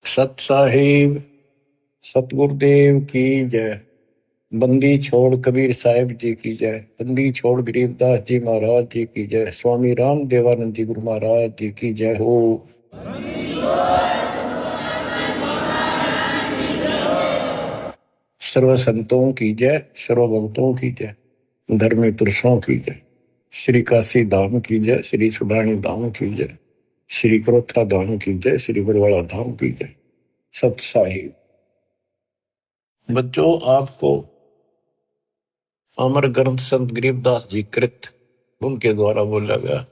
सत साहिब सतगुरुदेव की जय। बंदी छोड़ कबीर साहिब जी की जय। बंदी छोड़ गरीबदास जी महाराज जी की जय। स्वामी राम देवानंद जी गुरु महाराज जी की जय हो। सर्व संतों की जय, सर्व भक्तों की जय, धर्मी पुरुषों की जय। श्री काशी धाम की जय, श्री सुडानी धाम की जय, श्री क्रोथा धाम की जय, श्री बरवाड़ा धाम की जय। सत साहिब बच्चों, आपको अमर ग्रंथ संत गरीबदास जी कृत उनके द्वारा बोला गया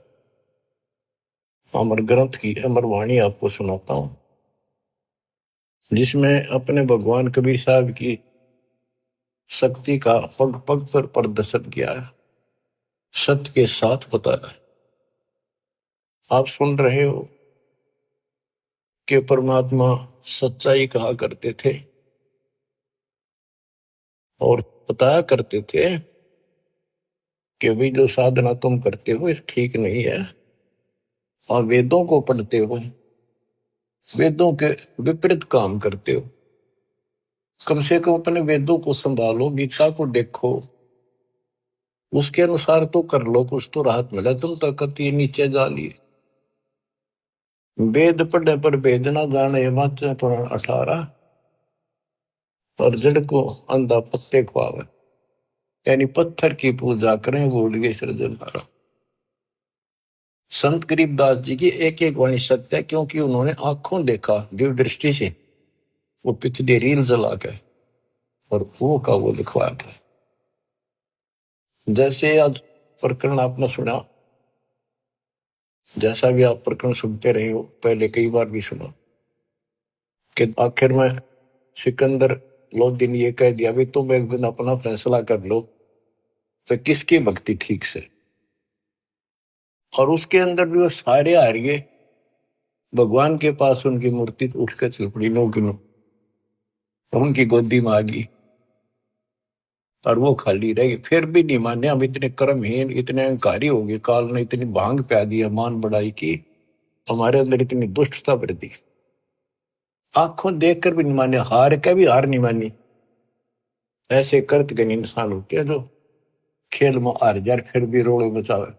अमर ग्रंथ की अमर वाणी आपको सुनाता हूं, जिसमें अपने भगवान कबीर साहब की शक्ति का पग पग पर प्रदर्शन किया है, सत्य के साथ बताया। आप सुन रहे हो कि परमात्मा सच्चाई कहा करते थे और बताया करते थे कि भाई जो साधना तुम करते हो ये ठीक नहीं है, और वेदों को पढ़ते हो, वेदों के विपरीत काम करते हो। कम से कम अपने वेदों को संभालो, गीता को देखो, उसके अनुसार तो कर लो, कुछ तो राहत मिला। तुम तो कति नीचे जा लिए। वेद पढ़ने पर वेद ना जाने, हिमाचल पुराण 18। और जड़ को अंधा पत्ते खुआवे, यानी पत्थर की पूजा करें भूल गए सृजनहारा। संत गरीबदास जी की एक एक वाणी सत्य है, क्योंकि उन्होंने आंखों देखा दिव्य दृष्टि से, वो पिछले रील जला के और वो का वो लिखवाया था। जैसे आज प्रकरण आपने सुना, जैसा भी आप प्रकरण सुनते रहे हो, पहले कई बार भी सुना कि आखिर में सिकंदर लोधी ने ये कह दिया, भी तुम एक दिन अपना फैसला कर लो तो किसकी भक्ति ठीक से। और उसके अंदर भी वो सारे हार गए। भगवान के पास उनकी मूर्ति उठ कर चल पड़ी, नो किनो उनकी गोदी में आ गई और वो खाली रह गई। फिर भी नहीं माने, हम इतने कर्महीन, इतने अहंकारी हो गए, काल ने इतनी भांग प्या दी, मान बढ़ाई की, हमारे अंदर इतनी दुष्टता भर दी। आंखों देखकर भी नहीं माने, हार के भी हार नहीं मानी। ऐसे कर्तज्ञ इंसान होते हैं जो खेल में हार जाए फिर भी रोड़े बचावे,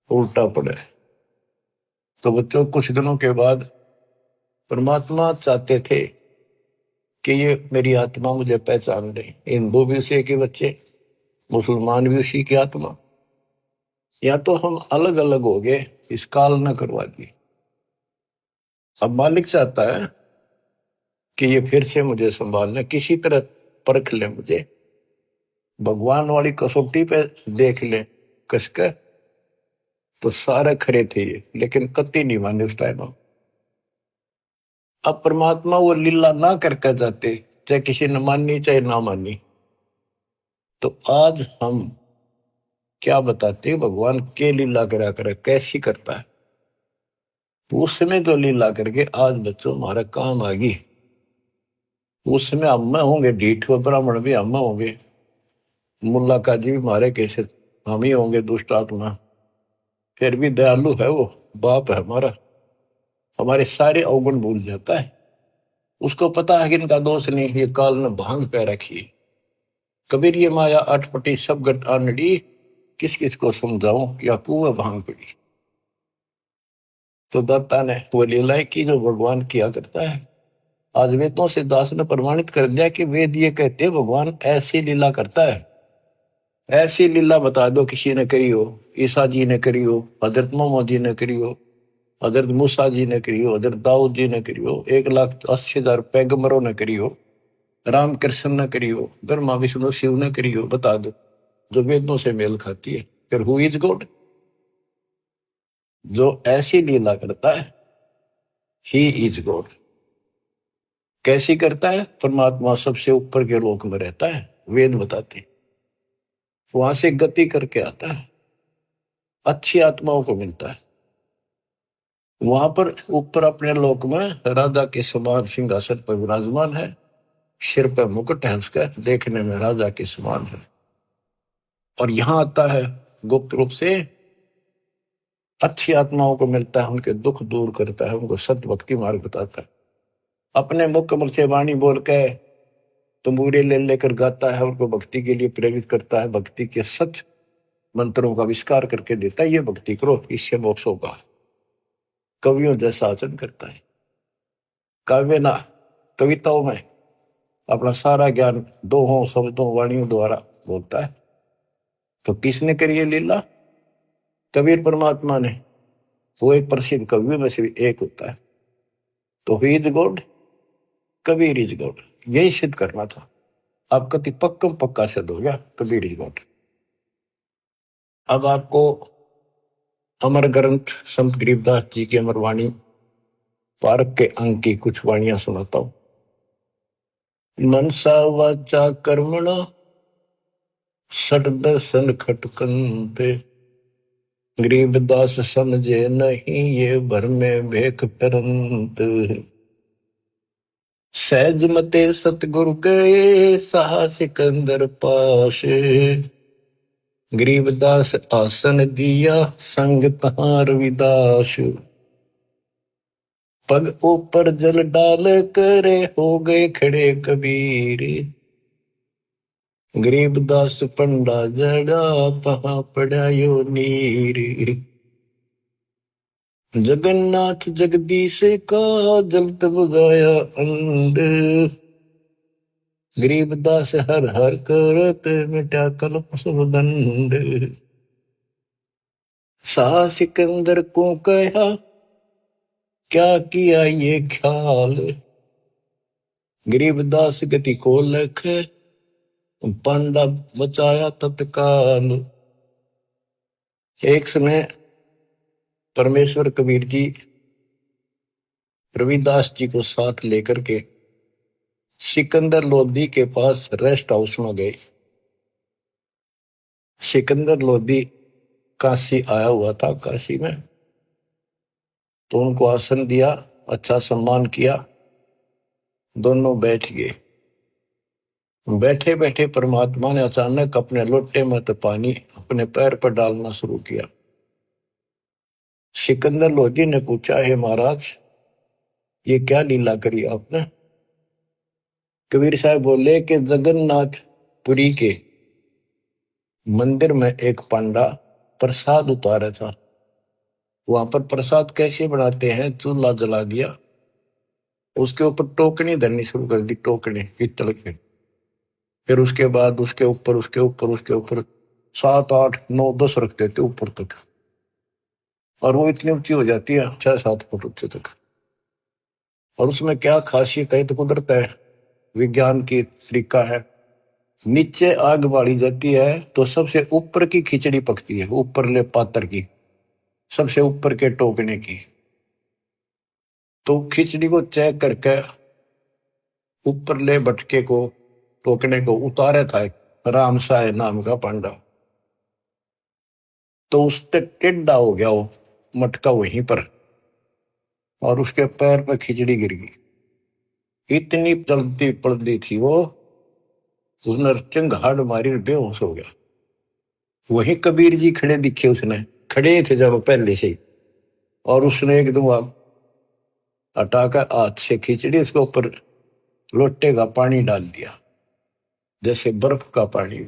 उल्टा पड़े। तो बच्चों, कुछ दिनों के बाद परमात्मा चाहते थे कि ये मेरी आत्मा मुझे पहचान ले। हिंदू भी उसी के बच्चे, मुसलमान भी उसी की आत्मा। या तो हम अलग अलग हो गए, इस काल न करवा दी। अब मालिक चाहता है कि ये फिर से मुझे संभालने, किसी तरह परख ले मुझे, भगवान वाली कसौटी पे देख ले कसकर। तो सारे खरे थे ये, लेकिन कति नहीं माने उस टाइम। अब परमात्मा वो लीला ना करके जाते, चाहे किसी ने मानी चाहे ना मानी। तो आज हम क्या बताते, भगवान के लीला करा करे, कैसी करता है। उसमें जो लीला करके आज बच्चों हमारा काम आ गई, उसमें हम में होंगे ढीठ, ब्राह्मण भी हम में होंगे, मुल्ला काजी भी मारे कैसे हम ही होंगे दुष्ट आत्मा। फिर भी दयालु है वो, बाप है हमारा, हमारे सारे अवगुण भूल जाता है। उसको पता है कि इनका दोष नहीं, ये काल ने भांग पे रखी। कबीर ये माया अटपटी सब गट आनड़ी, किस किस को समझाऊं, या कुआ भांग पड़ी। तो दत्ता ने वो लीलाएं की जो भगवान किया करता है। आज वेदों से दास ने प्रमाणित कर दिया कि वेद ये कहते भगवान ऐसी लीला करता है। ऐसी लीला बता दो किसी ने करी हो, ईसा जी ने करी हो, हजरत मोहम्मद जी ने करी हो, हजरत मूसा जी ने करी हो, हजरत दाऊद जी ने करी हो, 1,80,000 पैगंबरों ने करी हो, राम कृष्ण ने करी हो, ब्रह्मा विष्णु शिव ने करी हो, बता दो जो वेदों से मेल खाती है। फिर हु इज गॉड? जो ऐसी लीला करता है ही इज गॉड। कैसी करता है? परमात्मा सबसे ऊपर के लोक में रहता है, वेद बताते, वहां से गति करके आता है, अच्छी आत्माओं को मिलता है। वहां पर ऊपर अपने लोक में राजा के समान सिंहासन पर विराजमान है, सिर पर मुकुट है उसका, देखने में राजा के समान है। और यहां आता है गुप्त रूप से, अच्छी आत्माओं को मिलता है, उनके दुख दूर करता है, उनको सत्य भक्ति मार्ग बताता है। अपने मुख कमल से वाणी बोल के तंबूरे ले लेकर गाता है, उनको भक्ति के लिए प्रेरित करता है, भक्ति के सच मंत्रों का आविष्कार करके देता है। ये भक्ति करो, इससे मोक्ष होगा। कवियों जैसा आचरण करता है। काव्य ना कविताओं में अपना सारा ज्ञान दोहों शब्दों वाणियों द्वारा बोलता है। तो किसने करी ये लीला? कबीर परमात्मा ने। वो एक प्रसिद्ध कवियों में से भी एक होता है। तो he is God, Kabir is God, यही सिद्ध करना था। आपका पक्कम पक्का सिद्ध हो गया, कबीर इज गॉड। अब आपको अमर ग्रंथ संत गरीबदास जी की अमर वाणी पारक के अंग की कुछ वाणियां सुनाता हूं। मनसा वाचा कर्मणा सट दर्शन खटकंते, गरीबदास समझे नहीं ये भर में भेख फिरंत। सहज मते सतगुरु गए सहा सिकंदर पास, गरीबदास आसन दिया संग तहां रविदास। पग ऊपर जल डाल करे हो गए खड़े कबीर, गरीबदास पंडा जड़ा तहां पड़ा यो नीर। जगन्नाथ जगदीश का जलत बुझाया अंड, गरीबदास हर हर करत मिटा कल्प सब दंड। सा सिकंदर को कहा क्या किया ये ख्याल, गरीबदास गति को लख पंडा बचाया तत्काल। एक समय परमेश्वर कबीर जी रविदास जी को साथ लेकर के सिकंदर लोधी के पास रेस्ट हाउस में गए। सिकंदर लोधी काशी आया हुआ था, काशी में। तो उनको आसन दिया, अच्छा सम्मान किया, दोनों बैठ गए। बैठे बैठे परमात्मा ने अचानक अपने लोटे में तो पानी अपने पैर पर डालना शुरू किया। सिकंदर लोधी ने पूछा, हे महाराज ये क्या लीला करी आपने? कबीर साहब बोले कि जगन्नाथ पुरी के मंदिर में एक पंडा प्रसाद उतारा था। वहां पर प्रसाद कैसे बनाते हैं, चूल्हा जला दिया, उसके ऊपर टोकनी धरनी शुरू कर दी, टोकनी पीतल के। फिर उसके बाद उसके ऊपर उसके ऊपर उसके ऊपर 7 8 9 10 रख देते ऊपर तक, और वो इतनी ऊंची हो जाती है 6 7 फुट ऊंचे तक। और उसमें क्या खासियत है, तो कुदरत है, विज्ञान की तरीका है। नीचे आग बाली जाती है तो सबसे ऊपर की खिचड़ी पकती है, ऊपर ले पात्र की, सबसे ऊपर के टोकने की। तो खिचड़ी को चेक करके ऊपर ले बटके को टोकने को उतारे था एक राम साय नाम का पांडा। तो उससे टेढ़ा हो गया वो मटका वहीं पर, और उसके पैर पर खिचड़ी गिर गई। इतनी जल्दी पड़ती थी वो, उसने चिंगाड़ मारी, बेहोश हो गया। वही कबीर जी खड़े दिखे, उसने खड़े थे जब पहले से ही, और उसने एकदम हटाकर हाथ से खिचड़ी उसके ऊपर लोटे का पानी डाल दिया, जैसे बर्फ का पानी।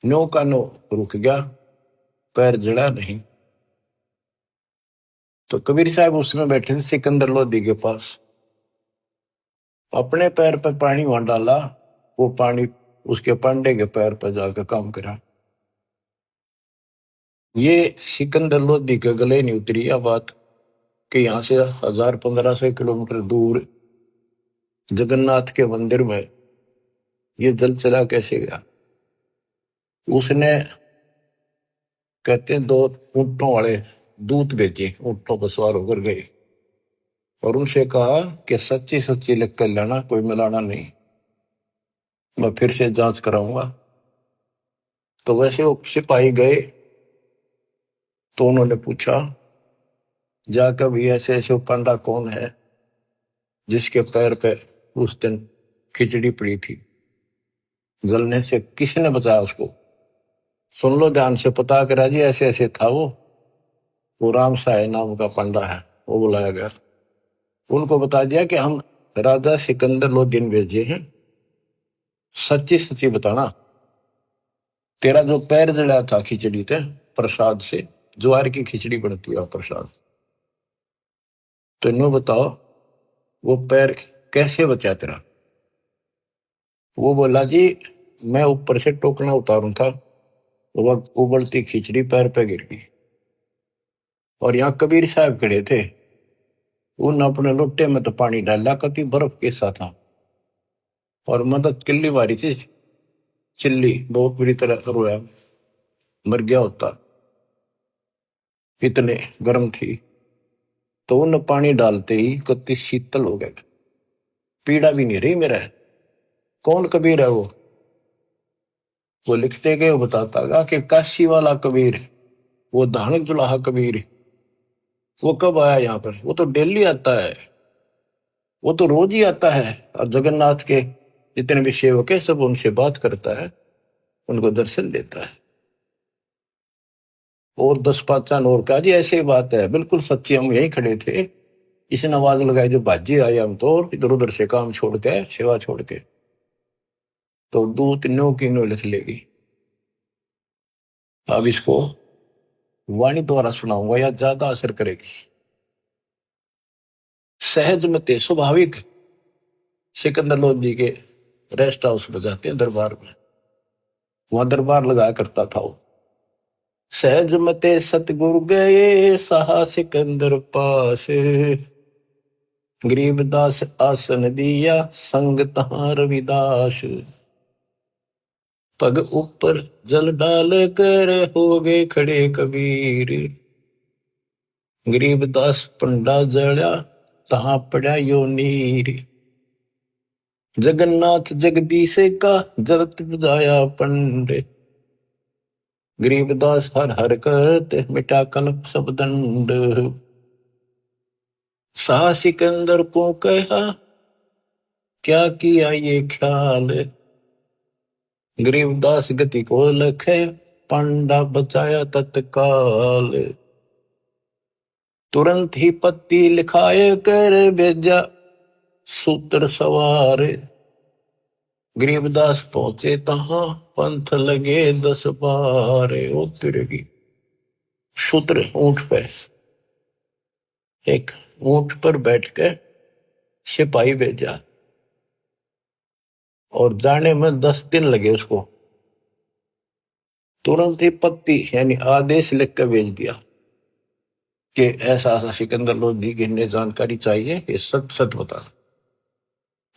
नो का नो रुक गया, पैर जड़ा नहीं। तो कबीर साहब उसमें बैठे थे सिकंदर लोधी के पास, अपने पैर पर पानी वहां डाला, वो पानी उसके पांडे के पैर पर जाकर काम करा। ये सिकंदर लोधी के गले नहीं उतरी यह बात कि यहां से 1000-1500 किलोमीटर दूर जगन्नाथ के मंदिर में ये जल चला कैसे गया। उसने कहते हैं 2 ऊंटों वाले दूत भेजे, ऊंटों पर सवार होकर गए और उनसे कहा कि सच्ची सच्ची लिख कर लाना, कोई मिलाना नहीं, मैं फिर से जांच कराऊंगा। तो वैसे वो सिपाही गए, तो उन्होंने पूछा जाकर भी ऐसे ऐसे पंडा कौन है जिसके पैर पे उस दिन खिचड़ी पड़ी थी, जलने से किसने बचाया उसको? सुन लो ध्यान से, पता करा जी ऐसे ऐसे था वो राम साय नाम का पंडा है। वो बुलाया गया, उनको बता दिया कि हम राजा सिकंदर लोदीन भेजे हैं, सच्ची सच्ची बताना, तेरा जो पैर जला था खिचड़ी थे प्रसाद से, ज्वार की खिचड़ी बनती है प्रसाद, तो इन्हों बताओ वो पैर कैसे बचा तेरा। वो बोला जी मैं ऊपर से टोकना उतारू था, वो उबलती खिचड़ी पैर पे गिर गई, और यहाँ कबीर साहब खड़े थे, उन अपने लोटे में तो पानी डाला, कति बर्फ के साथ था, और मदद किल्ली मारी थी, चिल्ली बहुत बुरी तरह रोया, मर गया होता, इतने गर्म थी। तो उन पानी डालते ही कति शीतल हो गए, पीड़ा भी नहीं रही मेरा। कौन कबीर है वो लिखते गए, वो बताता गा कि काशी वाला कबीर, वो धानक जुलाहा कबीर, वो कब आया यहाँ पर, वो तो डेली आता है, वो तो रोज ही आता है, और जगन्नाथ के जितने भी सेवक है सब उनसे बात करता है, उनको दर्शन देता है। और 10 5 और का जी ऐसी बात है, बिल्कुल सच्ची, हम यहीं खड़े थे, इसने आवाज लगाई जो बाजी आए, हम तो इधर उधर से काम छोड़ के सेवा छोड़ के, तो दूत नो की नो लिख लेगी। अब इसको वाणी द्वारा सुनाऊंगा या ज्यादा असर करेगी। सहज मते स्वाभाविक सिकंदर लोधी के रेस्ट हाउस में जाते हैं, दरबार में, वहां दरबार लगाया करता था वो। सहज मते सतगुरु गए सहा सिकंदर पास, गरीबदास आसन दिया संग तहां रविदास, पग ऊपर जल डाल कर हो गए खड़े कबीर, गरीबदास पंडा जड़ा तहां पड़ा यो नीर, जगन्नाथ जगदीश का जरत बुझाया पंडे, गरीबदास हर हर करते मिटा कल्प सब दंड, सा सिकंदर को कहा क्या किया ये ख्याल, गरीबदास गति को लखे पंडा बचाया तत्काल, तुरंत ही पत्ती लिखाए कर भेजा सूत्र सवार, गरीबदास पहुंचे तहां पंथ लगे 10 12, ओ तिरगी सूत्र ऊंट पे, एक ऊंट पर बैठकर सिपाही भेजा, और जाने में 10 दिन लगे उसको, तुरंत ही पत्ती यानी आदेश लिख कर भेज दिया कि ऐसा ऐसा सिकंदर लोधी की इन्हें जानकारी चाहिए, ये सच सच बता।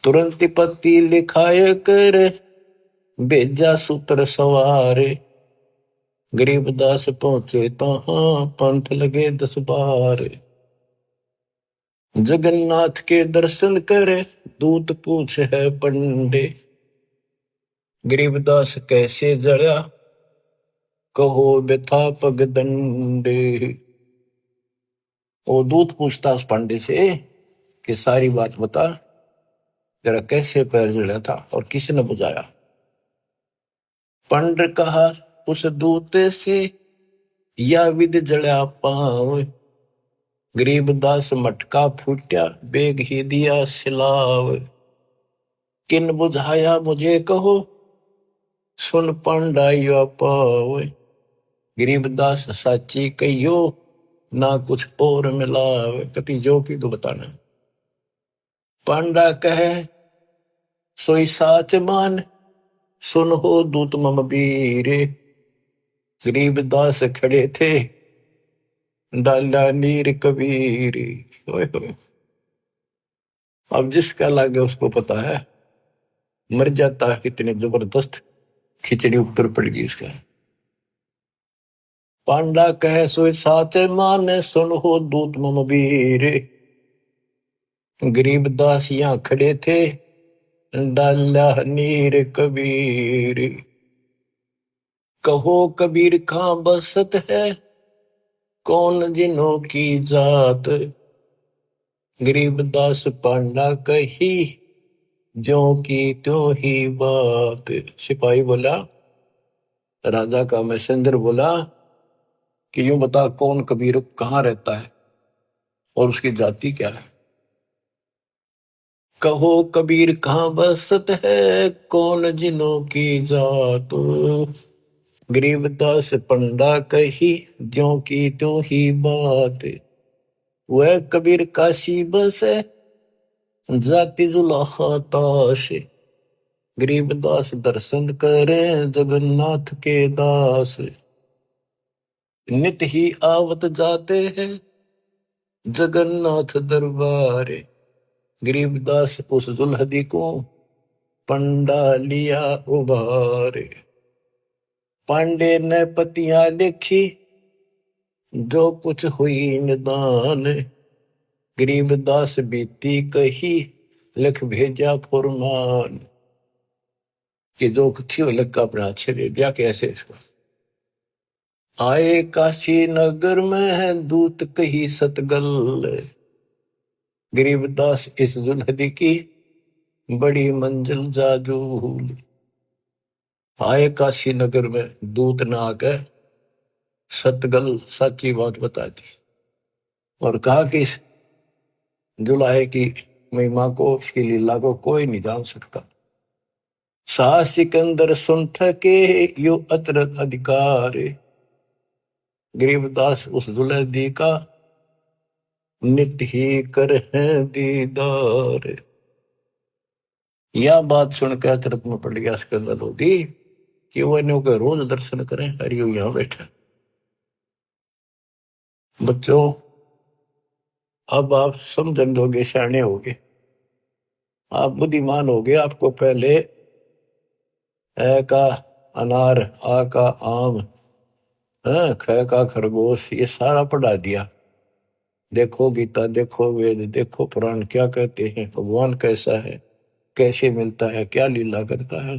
तुरंत ही पत्ती लिखाए कर भेजा सूत्र सवार, गरीबदास पहुंचे तहां पंथ लगे 10 12, जगन्नाथ के दर्शन करे दूत पूछ है पंडे, गरीबदास कैसे जड़ा कहो व्यथा पग दंडे। वो दूत पूछता उस पंडे से कि सारी बात बता, जरा कैसे पैर जड़ा था और किसने बुझाया। पंड कहा उस दूत से या विद जड़ा पाव, गरीबदास मटका फूट्या बेग ही दिया सिलाव, किन बुझाया मुझे कहो सुन पंडाइया पाव, गरीबदास साची कहियो ना कुछ और मिलाव, कति जो की तो बताना। पांडा कहे सोई साच मान सुन हो दूत मम वीरे, गरीबदास खड़े थे डाला नीर कबीर। अब जिसका लागे उसको पता है, मर जाता है कितनी जबरदस्त खिचड़ी ऊपर पड़ गई उसका। पांडा कहे सोई साच मान सुन हो दूत मम वीरे, गरीबदास यहाँ खड़े थे डाला नीर कबीर, कहो कबीर कहां बसत है कौन जिनों की जात, गरीबदास पांडा कही जो की त्यों ही बात। सिपाही बोला, राजा का मैसेंजर बोला कि यूं बता कौन कबीर कहाँ रहता है और उसकी जाति क्या है। कहो कबीर कहाँ बसत है, कौन जिनों की जात। गरीबदास पंडा कही, ज्यों की त्यों ही बात। वह कबीर काशी बसे, जाति जुलाहा ताश। गरीबदास दर्शन करें, जगन्नाथ के दास। नित ही आवत जाते हैं, जगन्नाथ दरबार। गरीबदास उस दुल्हदी को, पंडा लिया उबार। पांडे ने पतियां लिखी, जो कुछ हुई निदान। गरीबदास बीती कही, लिख भेजा फुरमान। कि जो कुछ थी लिख का अपना अच्छे दे दिया। कैसे इसको आए काशी नगर में, दूत कही सतगल। गरीबदास इस दुल्हदी की, बड़ी मंजिल जाजूल। आए काशी नगर में, दूत ने आकर सतगल सच्ची बात बता दी और कहा कि इस जुलाहे की महिमा को, उसकी लीला को कोई नहीं जान सकता। सा सिकंदर सुन थके, यो अतर अधिकार। गरीबदास उस दुल्हदी का, नित ही कर है दीदार। यह बात सुनकर अचरज में पड़ गया सिकंदर लोधी कि वो इन्हों के रोज दर्शन करें। हरियो यहां बैठा। बच्चों अब आप समझन दोगे, शाणे होगे, आप बुद्धिमान होगे। आपको पहले ए का अनार, आ का आम, ख का खरगोश, ये सारा पढ़ा दिया। देखो गीता, देखो वेद, देखो पुराण क्या कहते हैं, भगवान कैसा है, कैसे मिलता है, क्या लीला करता है।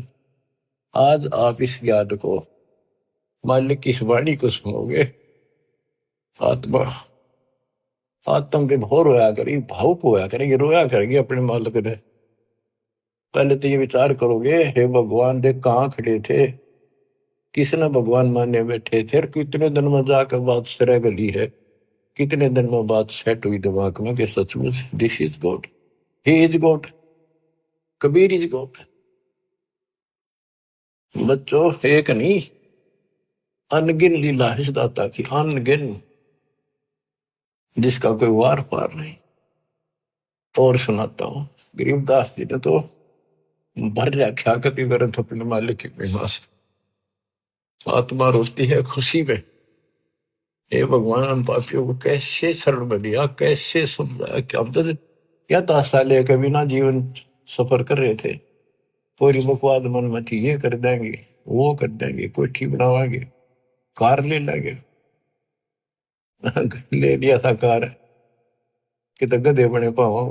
आज आप इस ज्ञान को, मालिक की इस वाणी को सुनोगे, आत्मा आत्म विभोर होया करेगी, भावुक होया करेगी, रोया करेगी अपने मालिक ने। पहले तो ये विचार करोगे, हे भगवान देख कहाँ खड़े थे, किसने भगवान माने बैठे थे, और कितने दिन में जाकर बात सरे गली है, कितने दिन में बात सेट हुई दिमाग में कि सचमुच this is God, he is God, Kabir is God. बच्चों एक नहीं, अनगिन लीला है इस दाता की, अनगिन, जिसका कोई वार पार नहीं। और सुनाता हूं, गरीबदास जी ने तो भर रखा कति वरत अपने मालिक की महिमा से। आत्मा रोती है खुशी में, हे भगवान पापियों को कैसे शरण में दिया, कैसे समझाया। क्या अब तो क्या ताशा लेकर बिना जीवन सफर कर रहे थे, पूरी बकवाद मन में थी, ये कर देंगे, वो कर देंगे, कोठी बनावांगे, कार ले लेंगे। ले लिया था कार कि तो गधे बने पावा।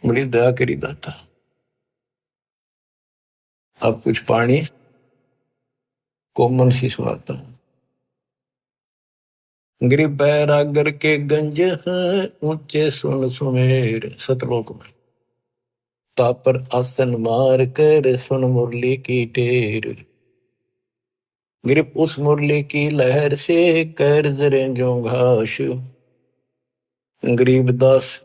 बड़ी दया करी दाता। अब कुछ पानी कोमल सी सुनाता हूं। गरीब बैरागर के गंज हैं, ऊंचे सुन सुमेर, सतलोक में तापर आसन मार कर, सुन मुरली की टेर। गिरप उस मुरली की लहर से, कर जरे जो घास। गरीबदास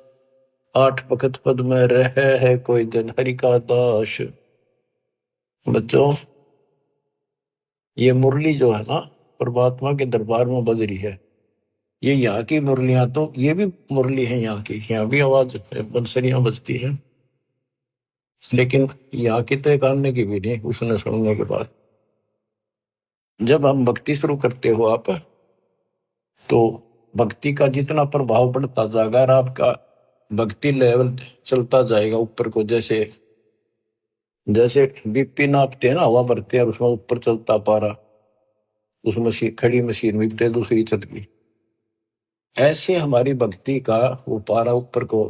आठ पकत पद में रह है, कोई दिन हरि का दास। बच्चों ये मुरली जो है ना, परमात्मा के दरबार में बज रही है। ये यहाँ की मुरलियां, तो ये भी मुरली है यहाँ की, यहाँ भी आवाज बंसरियां बजती है, लेकिन यहाँ की तो एक आने की भी नहीं। उसने सुनने के बाद जब हम भक्ति शुरू करते हो आप, तो भक्ति का जितना प्रभाव बढ़ता जाएगा और आपका भक्ति लेवल चलता जाएगा ऊपर को। जैसे जैसे बीपी नापते हैं ना, हवा भरते हैं, उसमें ऊपर चलता पारा, उस मशीन, खड़ी मशीन में दूसरी चल गई। ऐसे हमारी भक्ति का वो पारा ऊपर को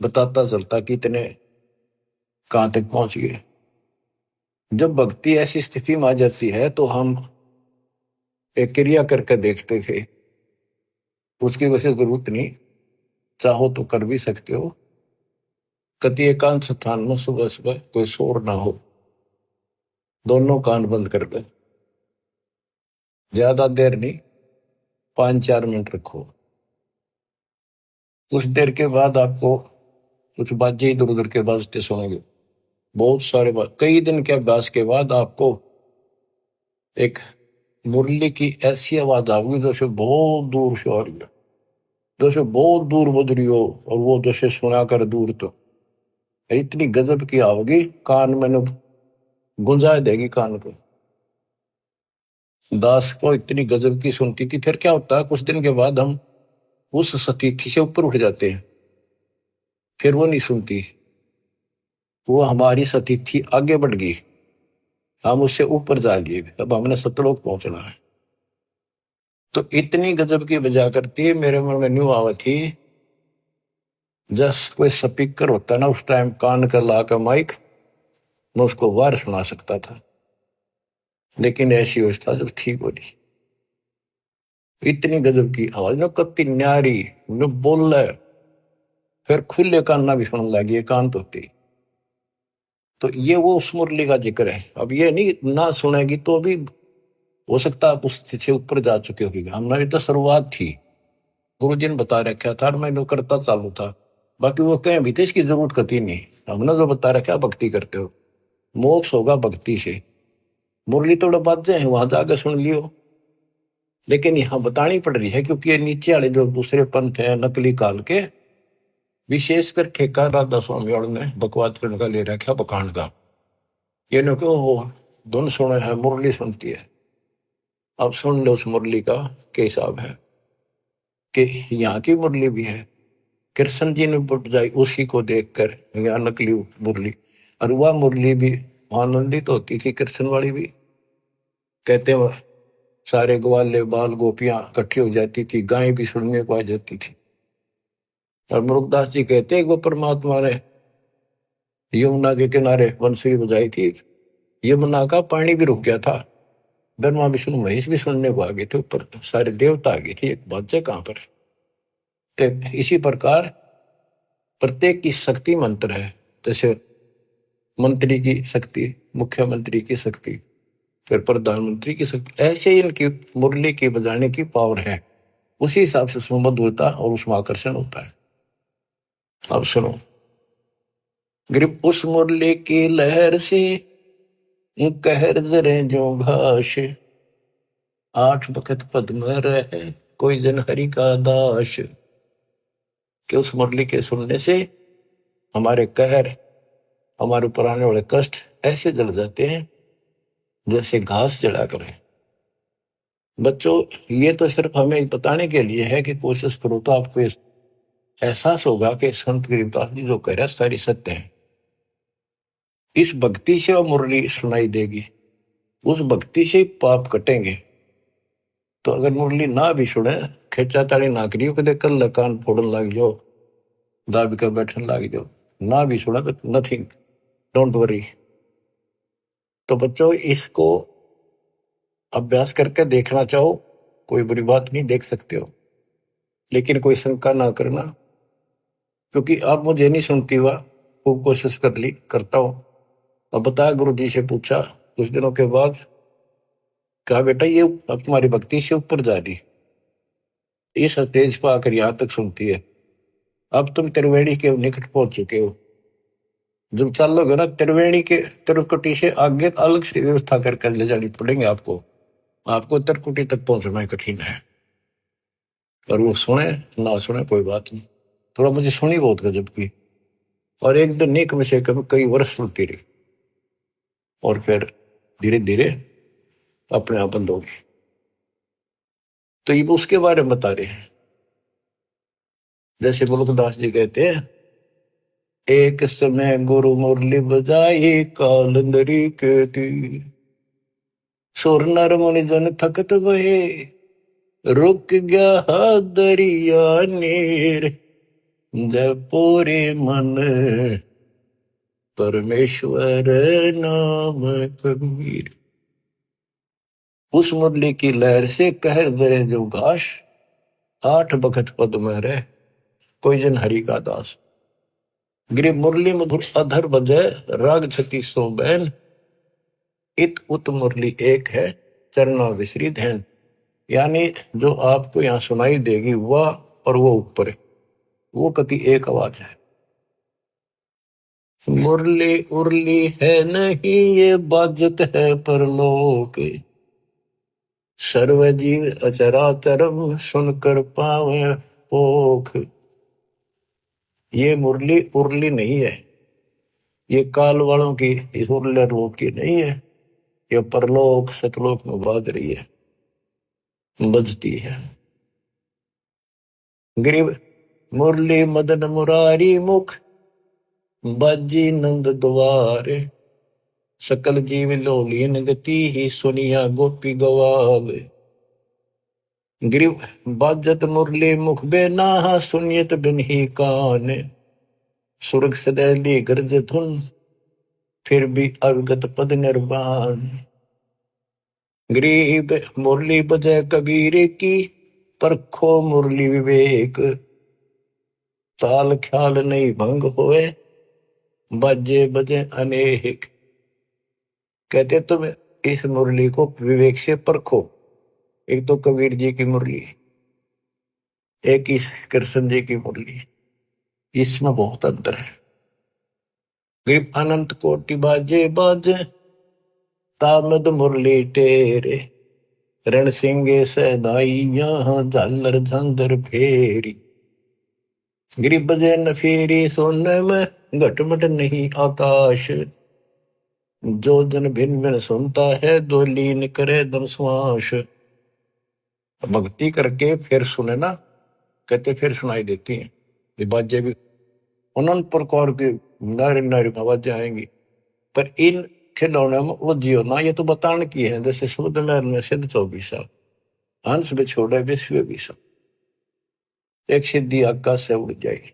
बताता चलता कितने कहां तक पहुंच गए। जब भक्ति ऐसी स्थिति में आ जाती है, तो हम एक क्रिया करके देखते थे, उसकी वजह जरूरत नहीं, चाहो तो कर भी सकते हो। कति एकांत स्थान में सुबह सुबह कोई शोर ना हो, दोनों कान बंद कर दे, ज्यादा देर नहीं, 5-4 मिनट रखो। कुछ देर के बाद आपको कुछ बाजे इधर उधर के बाजते सुनेंगे, बहुत सारे कई दिन के अभ्यास के बाद आपको एक मुरली की ऐसी आवाज आएगी जैसे बहुत दूर से आ रही है, जैसे बहुत दूर बज रही हो, और वो जैसे सुना कर दूर तो इतनी गजब की आवेगी, कान में गुंजा देगी कान को। दास को इतनी गजब की सुनती थी। फिर क्या होता है, कुछ दिन के बाद हम उस सतीथी से ऊपर उठ जाते हैं, फिर वो नहीं सुनती, वो हमारी सतीथी आगे बढ़ गई, हम उससे ऊपर जा गए, अब हमने सतलोक पहुंचना है। तो इतनी गजब की बजा करती है, मेरे मन में न्यू आवा थी जस कोई स्पीकर होता ना उस टाइम कान कर ला कर माइक, मैं उसको वार सुना सकता था, लेकिन ऐसी अवस्था जब ठीक हो रही, इतनी गजब की आवाज ना, कत्ती न्यारी न बोल, फिर खुले कान ना भी सुनने लगी, कान तो होती। तो ये वो उस मुरली का जिक्र है। अब ये नहीं ना सुनेगी तो भी हो सकता है आप उस से ऊपर जा चुके होगी, हमारी तो शुरुआत थी, गुरु जी ने बता रखा था, मैं करता चालू था, बाकी वो कहें भी थे इसकी जरूरत कती नहीं, हमने जो बता रखा भक्ति करते हो, मोक्ष होगा भक्ति से, मुरली थोड़ा बाजे हैं वहां जाकर सुन लियो, लेकिन यहाँ बतानी पड़ रही है क्योंकि ये नीचे वाले जो दूसरे पंथ है नकली काल के, विशेषकर ठेका राधा स्वामी और ने बकवाद करने का ले रखा बकांड का, ये न क्यों धुन सुने है मुरली सुनती है। अब सुन लो उस मुरली का क्या हिसाब है, कि यहाँ की मुरली भी है, कृष्ण जी ने बुझाई उसी को देखकर, यहाँ नकली मुरली, और वह मुरली भी आनंदित होती थी, कृष्ण वाली भी, कहते वह सारे ग्वाले बाल गोपियां इकट्ठी हो जाती थी, गाय भी सुनने को आ जाती थी। और मुरुगदास जी कहते हैं वो परमात्मा ने यमुना के किनारे बंसुरी बजाई थी, यमुना का पानी भी रुक गया था, ब्रह्मा विष्णु महेश भी सुनने को आ गए थे, ऊपर सारे देवता आ गए थे, एक बात कहां पर। तो इसी प्रकार प्रत्येक की शक्ति मंत्र है, जैसे मंत्री की शक्ति, मुख्यमंत्री की शक्ति, फिर प्रधानमंत्री की शक्ति, ऐसे ही इनकी मुरली की बजाने की पावर है, उसी हिसाब से उसमें मधुरता और उसमें आकर्षण होता है। अब सुनो, ग्रिप उस मुरली की लहर से कहर जरे जो घास, आठ बखत पद्म रहे कोई जन हरि का दास, कि उस मुरली के सुनने से हमारे कहर, हमारे ऊपर आने वाले कष्ट ऐसे जल जाते हैं जैसे घास जला करे। बच्चों, ये तो सिर्फ हमें बताने के लिए है कि कोशिश करो तो आपको एहसास होगा कि संत गरीबदास जी जो कह रहे हैं सारी सत्य है। इस भक्ति से वो मुरली सुनाई देगी, उस भक्ति से पाप कटेंगे। तो अगर मुरली ना भी सुने, खेचा ताड़ी ना करियो, कदे कल कान फोड़न लग जाओ, दाबी कर बैठने लग जाओ, ना भी सुना तो नथिंग, डोंट वरी। तो बच्चों, इसको अभ्यास करके देखना चाहो, कोई बुरी बात नहीं, देख सकते हो, लेकिन कोई शंका ना करना, क्योंकि अब मुझे नहीं सुनती हुआ, खूब कोशिश कर ली, करता हूं। अब बताया, गुरु जी से पूछा कुछ दिनों के बाद, कहा बेटा ये अब तुम्हारी भक्ति से ऊपर जा रही, इस स्टेज पर आकर यहां तक सुनती है, अब तुम त्रिवेणी के निकट पहुंच चुके हो, जब चलोगे ना त्रिवेणी के त्रिकुटी से आगे अलग से व्यवस्था करके ले जानी पड़ेंगे आपको, आपको त्रिकुटी तक पहुंचना कठिन है। और वो सुने ना सुने कोई बात नहीं, थोड़ा मुझे सुनी बहुत गजब की, और एक दिन नहीं कम से कम कई वर्ष सुनती रही, और फिर धीरे धीरे अपने आप बंद होगी। तो ये उसके बारे में बता रहे हैं, जैसे मुल्कदास जी कहते हैं, एक समय गुरु मुरली बजाई कालंदरी के तीर, सुर नर मुनि जन थकत बहे, रुक गया दरिया नीर, जपूरे मन परमेश्वर नाम कबीर। उस मुरली की लहर से कहर दरे जो घास, आठ बखत पद में रह कोई जन हरि का दास। गिरि मुरली मधुर अधर बजे राग छती सो बैन, इत उत मुरली एक है चरणा विसरी धैन। यानी जो आपको यहाँ सुनाई देगी वह और वो ऊपर है, वो कति एक आवाज है। मुरली उरली है नहीं ये बाजत है परलोक, सर्वजीव अचराचरम सुनकर पावे पोख। ये मुरली उरली नहीं है, ये काल वालों की इस उरले रूप की नहीं है, ये परलोक सतलोक में बाज रही है, बजती है। गरीब मुरली मदन मुरारी मुख, बाजी नंद द्वारे, सकल जीव लोलीन गति ही सुनिया गोपी गवावे। गरीब बाजत मुरली मुख बेना सुनियत बिन ही कान, सुरग सदैली गर्ज धुन फिर भी अवगत पद निर्वाण। गरीब मुरली बजय कबीर की, परखो मुरली विवेक, ताल ख्याल नहीं भंग होए बाजे बजे अनेक। कहते तुम इस मुरली को विवेक से परखो। एक तो कबीर जी की मुरली, एक ही कृष्ण जी की मुरली, इसमें बहुत अंतर है। गरीब अनंत कोटि बाजे बाजे, तामद मुरली टेरे, रण सिंगे सदाइया झालर झंझर फेरी। गरीब बजे न फेरी सोने में घटमट नहीं आकाश, जो जन भिन्न भिन्न सुनता है दो लीन करे दम श्वास। भक्ति करके फिर सुने ना, कहते फिर सुनाई देती हैं ये बाजें भी, अनंत प्रकार की नारी नारी आवाजें आएंगी। पर इन खिलौने में वो जियो ना, ये तो बताने की है। जैसे शुद्ध महर में सिद्ध 24 हंस में छोड़े विश्व विषा, एक सिद्धि आकाश से उड़ जाए,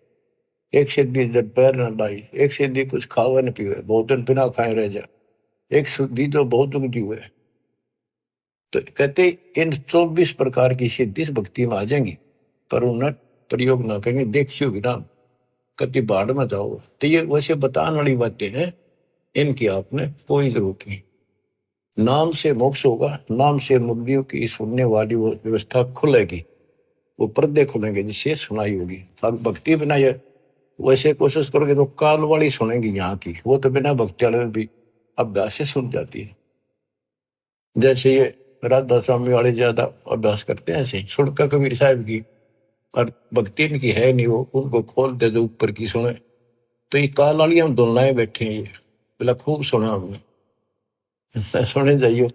एक सिद्धि जब पैर न लाई, एक सिद्धि कुछ खावे न पीवे बहुत दिन बिना खाए रह जाए, एक सिद्धि जो बहुत जीवे। तो कहते इन 24 प्रकार की सिद्धि भक्ति में आ जाएंगी, पर उन्हें प्रयोग ना करेंगे, देखी होगी ना कति बाढ़ में जाओ। तो ये वैसे बताने वाली बातें हैं, इनकी आपने कोई जरूरत नहीं। नाम से मोक्ष होगा, नाम से मुक्तियों की सुनने वाली वो व्यवस्था खुलेगी, वो पर्दे खुलेंगे जिससे सुनाई होगी। अब भक्ति बिना ये वैसे कोशिश करोगे तो काल वाली सुनेंगी यहाँ की, वो तो बिना भक्ति वाले भी अभ्यास से सुन जाती है। जैसे ये राधा स्वामी वाले ज्यादा अभ्यास करते हैं, ऐसे सुनकर कबीर साहब की, और भक्ति इनकी है नहीं, वो उनको खोल दे जो ऊपर की सुने। तो ये काल वाली हम दोनों बैठे हैं, ये बोला खूब सुना हमने। सुने जाइयो,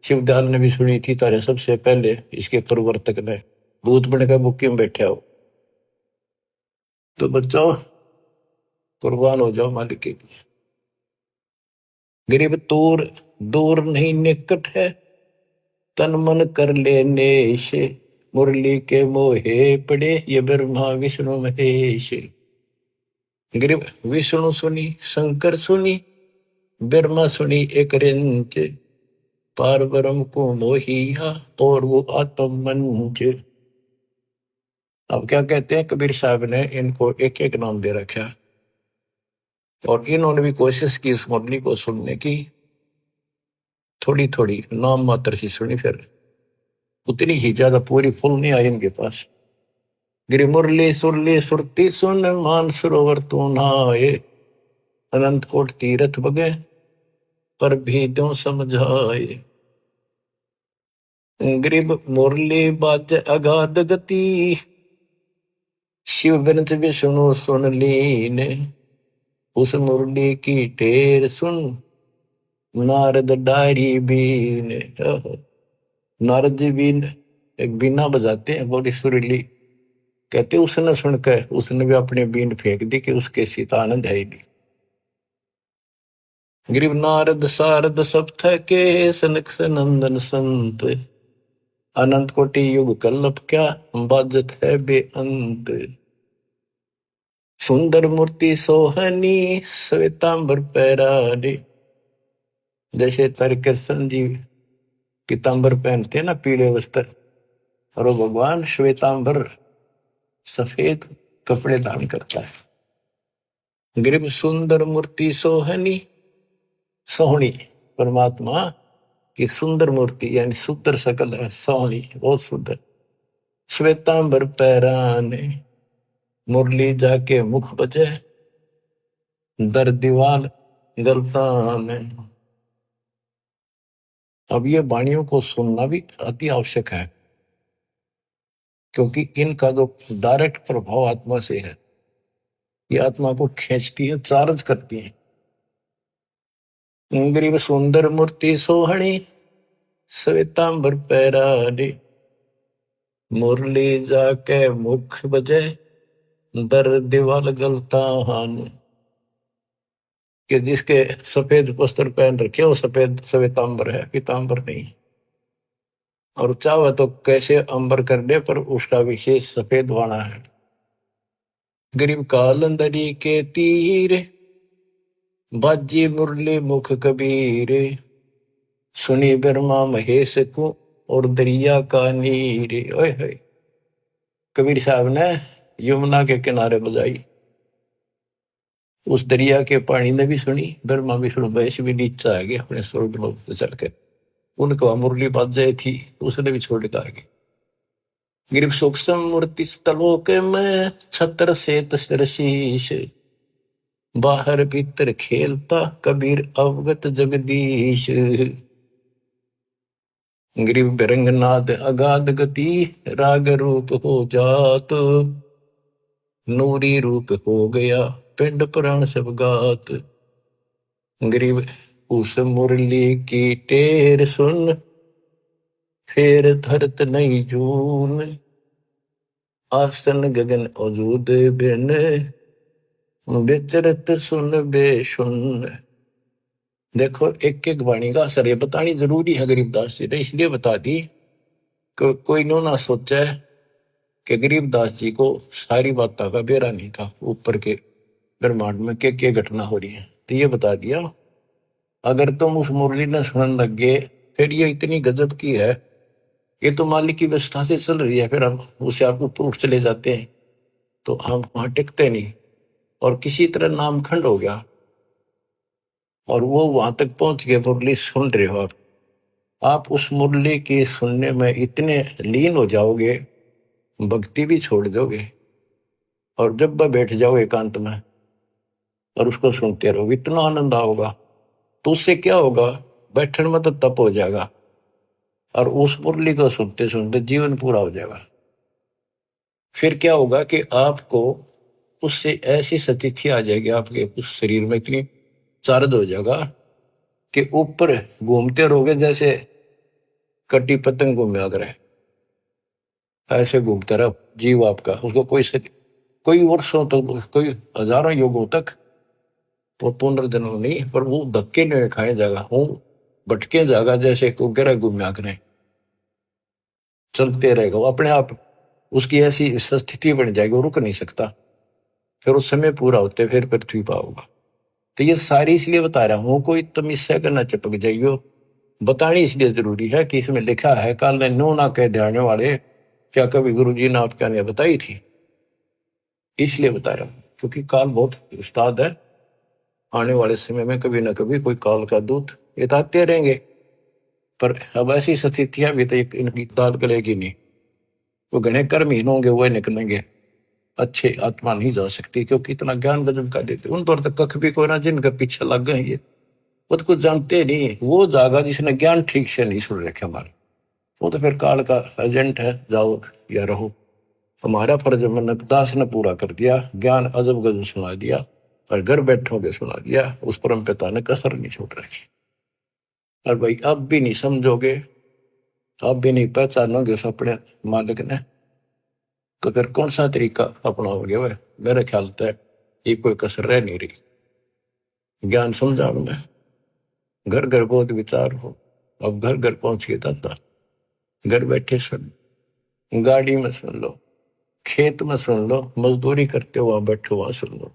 शिवदयाल ने भी सुनी थी तारे सबसे पहले, इसके प्रवर्तक ने भूत बन के बुक्की में बैठे हो। तो बच्चों कुर्बान हो जाओ मालिक के लिए। गरीब दूर दूर नहीं निकट है, तन मन कर लेने से, मुरली के मोहे पड़े ये ब्रह्मा विष्णु महेश। गरीब विष्णु सुनी शंकर सुनी, ब्रह्मा सुनी एक रिंच, पार ब्रह्म को मोहिया और वो आत्म मंच। अब क्या कहते हैं कबीर साहब ने इनको एक एक नाम दे रखा, और इन्होंने भी कोशिश की उस मुरली को सुनने की, थोड़ी थोड़ी नाम मात्र से सुनी, फिर उतनी ही ज्यादा पूरी फुल नहीं आई इनके पास। गिरी मुरली सुरली सुरती सुन, मान सरोवर तू नहाए, अनंत कोट तीरथ बगे पर भी दो समझाए। गरीब मुरली बाज अगाध गति, शिव बिरंत विष्णु सुन लीन, उस मुरली की टेर सुन नारद डारी बीन। नारद जी बीन एक बीना बजाते हैं बड़ी सुरीली, कहते उसने सुनकर उसने भी अपने बीन फेंक दी कि उसके सीता आनंद है ही नहीं। गरीब नारद सारद सब थके, सनक सनंदन संत, अनंत कोटि युग कल्लप क्या बाजत है बेअंत। सुंदर मूर्ति सोहनी श्वेतांबर पैरारी, जैसे तारे कृष्ण जी पीतांबर पहनते हैं ना पीले वस्त्र, और वो भगवान श्वेतांबर सफेद कपड़े धारण करता है। गरीब सुंदर मूर्ति सोहनी, सोहनी परमात्मा की सुंदर मूर्ति यानी सुंदर सकल है, सोहनी बहुत सुंदर। श्वेतांबर पैराने, मुरली जाके मुख बजे, दर दीवार गलता में। अब ये वाणियों को सुनना भी अति आवश्यक है, क्योंकि इनका जो डायरेक्ट प्रभाव आत्मा से है, ये आत्मा को खींचती है, चार्ज करती है। गरीब सुंदर मूर्ति सोहणी, श्वेतांबर पैरानी, मुरली जाके मुख बजे, दर दीवार गलता हान। कि जिसके सफेद वस्त्र पहन रखे वो सफेद श्वेतांबर है, पीतांबर नहीं। और चाहे तो कैसे अंबर कर दे, पर उसका विशेष सफेद वाणा है। गरीब कालंदरी के तीर, बाजी मुरली मुख कबीर, सुनी ब्रह्मा महेश को, और दरिया का नीर। ओए होए, कबीर साहब ने यमुना के किनारे बजाई, उस दरिया के पानी ने भी सुनी, ब्रह्मा विष्णु महेश भी नीचे आ गए अपने स्वर्ग लोक से चलकर। उनको मुरली बाज जाए थी, उसने भी छोड़ के आगे। गिरिव सूक्ष्म मूर्ति स्थलोक में, छत्र से तस्र शीश, बाहर भीतर खेलता कबीर अवगत जगदीश। गिरिव बिरंगनाद अगाध गति, राग रूप हो जात, नूरी रूप हो गया पिंड पुराण सब गात। गिरिव उस मुरली की टेर सुन, फेर धरत नहीं जून, आसन गगन अजूद बिन, विचरत सुन बेसुन। देखो एक एक वाणी का असर ये बतानी जरूरी है गरीबदास जी ने, इसलिए बता दी कि कोई नो ना सोचा कि गरीबदास जी को सारी बातों का बेरा नहीं था, ऊपर के ब्रह्मांड में क्या घटना हो रही है। तो ये बता दिया, अगर तुम उस मुरली ने सुनने लग गए, फिर ये इतनी गजब की है, ये तो मालिक की व्यवस्था से चल रही है, फिर हम उसे आप ऊपर उठ चले जाते हैं तो हम वहां टिकते नहीं, और किसी तरह नामखंड हो गया और वो वहां तक पहुंच गए। मुरली सुन रहे हो आप उस मुरली की सुनने में इतने लीन हो जाओगे, भक्ति भी छोड़ दोगे, और जब वह बैठ जाओ एकांत में और उसको सुनते रहो, इतना आनंद आओगा। तो उससे क्या होगा, बैठने में तो तप हो जाएगा, और उस मुरली को सुनते सुनते जीवन पूरा हो जाएगा। फिर क्या होगा कि आपको उससे ऐसी स्थिति आ जाएगी, आपके उस शरीर में इतनी चार्ज हो जाएगा कि ऊपर घूमते रहोगे जैसे कटी पतंग घूमे अगर है, ऐसे घूमता रहा जीव आपका। उसको कोई वर्षों तक, कोई हजारों युगों तक वो पुनर्जन्म नहीं, पर वो धक्के नहीं खाए जाएगा, वो भटके जाएगा जैसे को गिरा घूमया करें, चलते रहेगा वो अपने आप। उसकी ऐसी स्थिति बन जाएगी, वो रुक नहीं सकता। फिर उस समय पूरा होते फिर पृथ्वी पर होगा। तो ये सारी इसलिए बता रहा हूं, कोई तुम इससे करना चिपक जाइयो, बतानी इसलिए जरूरी है कि इसमें लिखा है, काल ने नो ना कह जाने वाले, क्या कभी गुरु जी ने आपके ने बताई थी, इसलिए बता रहा हूं। क्योंकि काल बहुत उस्ताद है, आने वाले समय में कभी ना कभी कोई काल का दूत ये आते रहेंगे, पर अब ऐसी स्थितियां भी तो इनकी दाद गलेगी नहीं। वो घने कर्म हीन होंगे, वो निकलेंगे, अच्छे आत्मा नहीं जा सकती, क्योंकि इतना ज्ञान गजब का देते उन पर तक कख भी कोई ना, जिनके पीछे लग गए ये वो तो कुछ जानते नहीं। वो जागा जिसने ज्ञान ठीक से नहीं सुन रखे हमारे, वो तो फिर काल का एजेंट है, जाओ या रहो। हमारा फर्ज मैंने दास ने पूरा कर दिया, ज्ञान अजब गजब सुना दिया, और घर बैठोगे सुना दिया, उस परम पिता ने कसर नहीं छोड़ रखी। और भाई अब भी नहीं समझोगे, अब भी नहीं पहचानोगे उस अपने मालिक ने, तो फिर कौन सा तरीका अपनाओगे? वह मेरे ख्याल से ये कोई कसर रह नहीं रही। ज्ञान समझा में घर घर बहुत विचार हो, अब घर घर पहुंच के दाता, घर बैठे सुन, गाड़ी में सुन लो, खेत में सुन लो, मजदूरी करते हो वहां बैठो वहां सुन लो,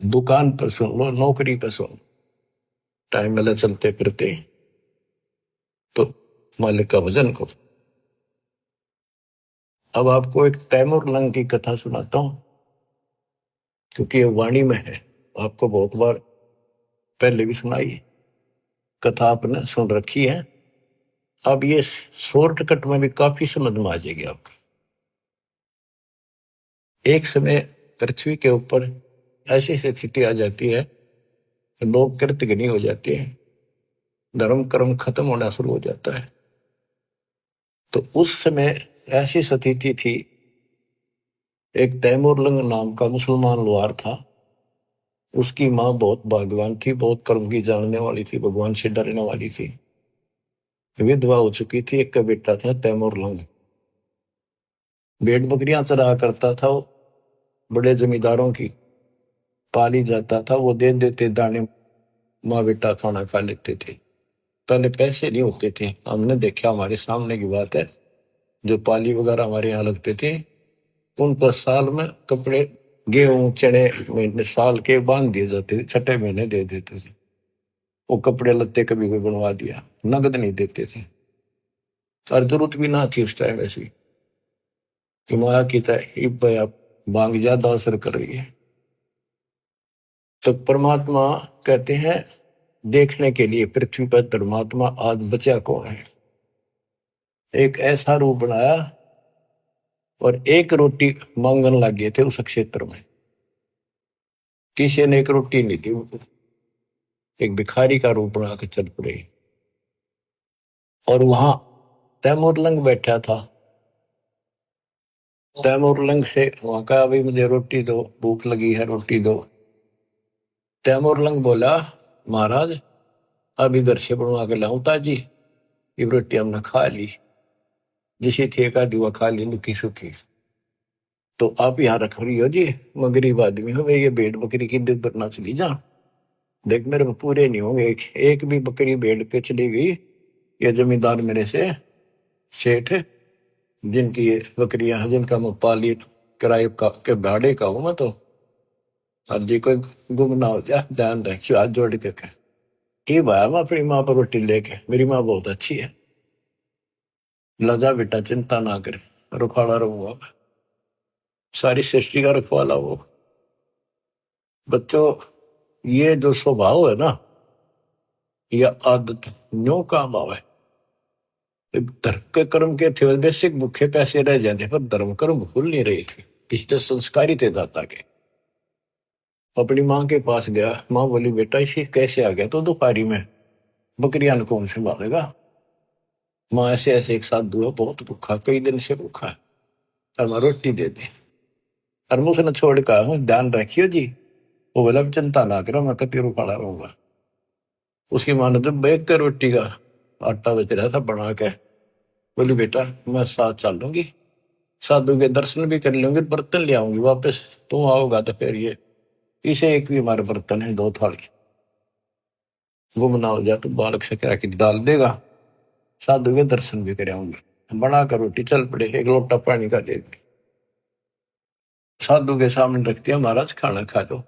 दुकान पर सुन लो, नौकरी पर सुन, टाइम मिला चलते फिरते तो मालिक का भजन को। अब आपको एक तैमूर लंग की कथा सुनाता हूं, क्योंकि ये वाणी में है, आपको बहुत बार पहले भी सुनाई कथा, आपने सुन रखी है। अब ये शॉर्टकट में भी काफी समझ में आ जाएगी आपको। एक समय पृथ्वी के ऊपर ऐसी स्थिति आ जाती है, लोग कृतघ्नी हो जाते हैं, धर्म कर्म खत्म होना शुरू हो जाता है। तो उस समय ऐसी स्थिति थी, एक तैमूर लंग नाम का मुसलमान लोहार था, उसकी माँ बहुत भाग्यवान थी, बहुत कर्म की जानने वाली थी, भगवान से डरने वाली थी, विधवा हो चुकी थी। एक का बेटा था तैमूर लंग, भेड़ बकरियां चरा करता था, वो बड़े जमींदारों की पाली जाता था, वो दे देते दाने, माँ बेटा खाना खा लेते थे। पहले पैसे नहीं होते थे, हमने देखा, हमारे सामने की बात है, जो पाली वगैरह हमारे यहाँ लगते थे, उनको साल में कपड़े, गेहूं चने महीने साल के बांध दिए जाते थे, छठे महीने दे देते थे। वो कपड़े लत्ते कभी कोई बनवा दिया, नगद नहीं देते थे। और जरूरत भी ना थी उस टाइम ऐसी, हिमाया की तरह बांग ज्यादा असर कर रही है। तो परमात्मा कहते हैं, देखने के लिए पृथ्वी पर धर्मात्मा आज बचा कौन है। एक ऐसा रूप बनाया और एक रोटी मांगने लग गए थे उस क्षेत्र में, किसी ने एक रोटी नहीं दी उनको, एक भिखारी का रूप बना के चल पड़े। और वहां तैमूर लंग बैठा था, तैमूर लंग से वहां कहा, भाई मुझे रोटी दो, भूख लगी है, रोटी दो। तैमूर लंग बोला, महाराज अभी घर से बनवा के लाऊं ताजी, ये रोटी हमने खा ली, जिसे थे एक आधी वो खा ली लुकी सुखी, तो आप यहाँ रख रही हो जी, मैं गरीब आदमी हूँ, ये भेड़ बकरी की दूध बरना चली जा, देख मेरे को पूरे नहीं होंगे, एक भी बकरी भेड़ के चली गई, ये जमींदार मेरे से सेठ, जिनकी ये बकरियां हैं, जिनका मैं पाली किराए का के भाड़े का हूं मैं, तो और जी कोई गुम ना हो जाए, ध्यान रखियो, हाथ जोड़ के कह। ये भाया मैं अपनी माँ पर रोटी लेके, मेरी माँ बहुत अच्छी है, लजा बेटा चिंता ना कर, रुखाड़ा रहूंगा, सारी सृष्टि का रखवाला वो। बच्चों, ये जो स्वभाव है ना, यह आदत न्यो काम आवे। धर्म के कर्म के थे बेसिक भूखे पैसे रह जाते, पर धर्म कर्म भूल नहीं रहे थे, पिछले संस्कारी थे दाता के। अपनी माँ के पास गया, माँ बोली बेटा इसे कैसे आ गया, तो दोपहरी में बकरियां कौन संभालेगा। माँ ऐसे ऐसे एक साथ दुआ, बहुत भूखा, कई दिन से भूखा है, और मैं रोटी दे दे। और मैं उसने छोड़ कर, ध्यान रखियो जी, वो बोला चिंता ना करो, मैं कतीरों खड़ा रहूंगा। उसकी माँ ने जब बैग के रोटी का आटा बच रहा था बना के, बोली बेटा मैं साथ चल लूंगी, साधु के दर्शन भी कर लूंगी, बर्तन ले आऊंगी वापस, तुम आओगा तो फिर ये इसे एक भी हमारे बर्तन है, दो थाली, गुम ना हो जाए तो बालक से कह के डाल देगा, साधु के दर्शन भी कर आऊंगी। बना कर रोटी चल पड़े, एक लोटा पानी का दे दी, साधु के सामने रख दिया, महाराज खाना खा लो।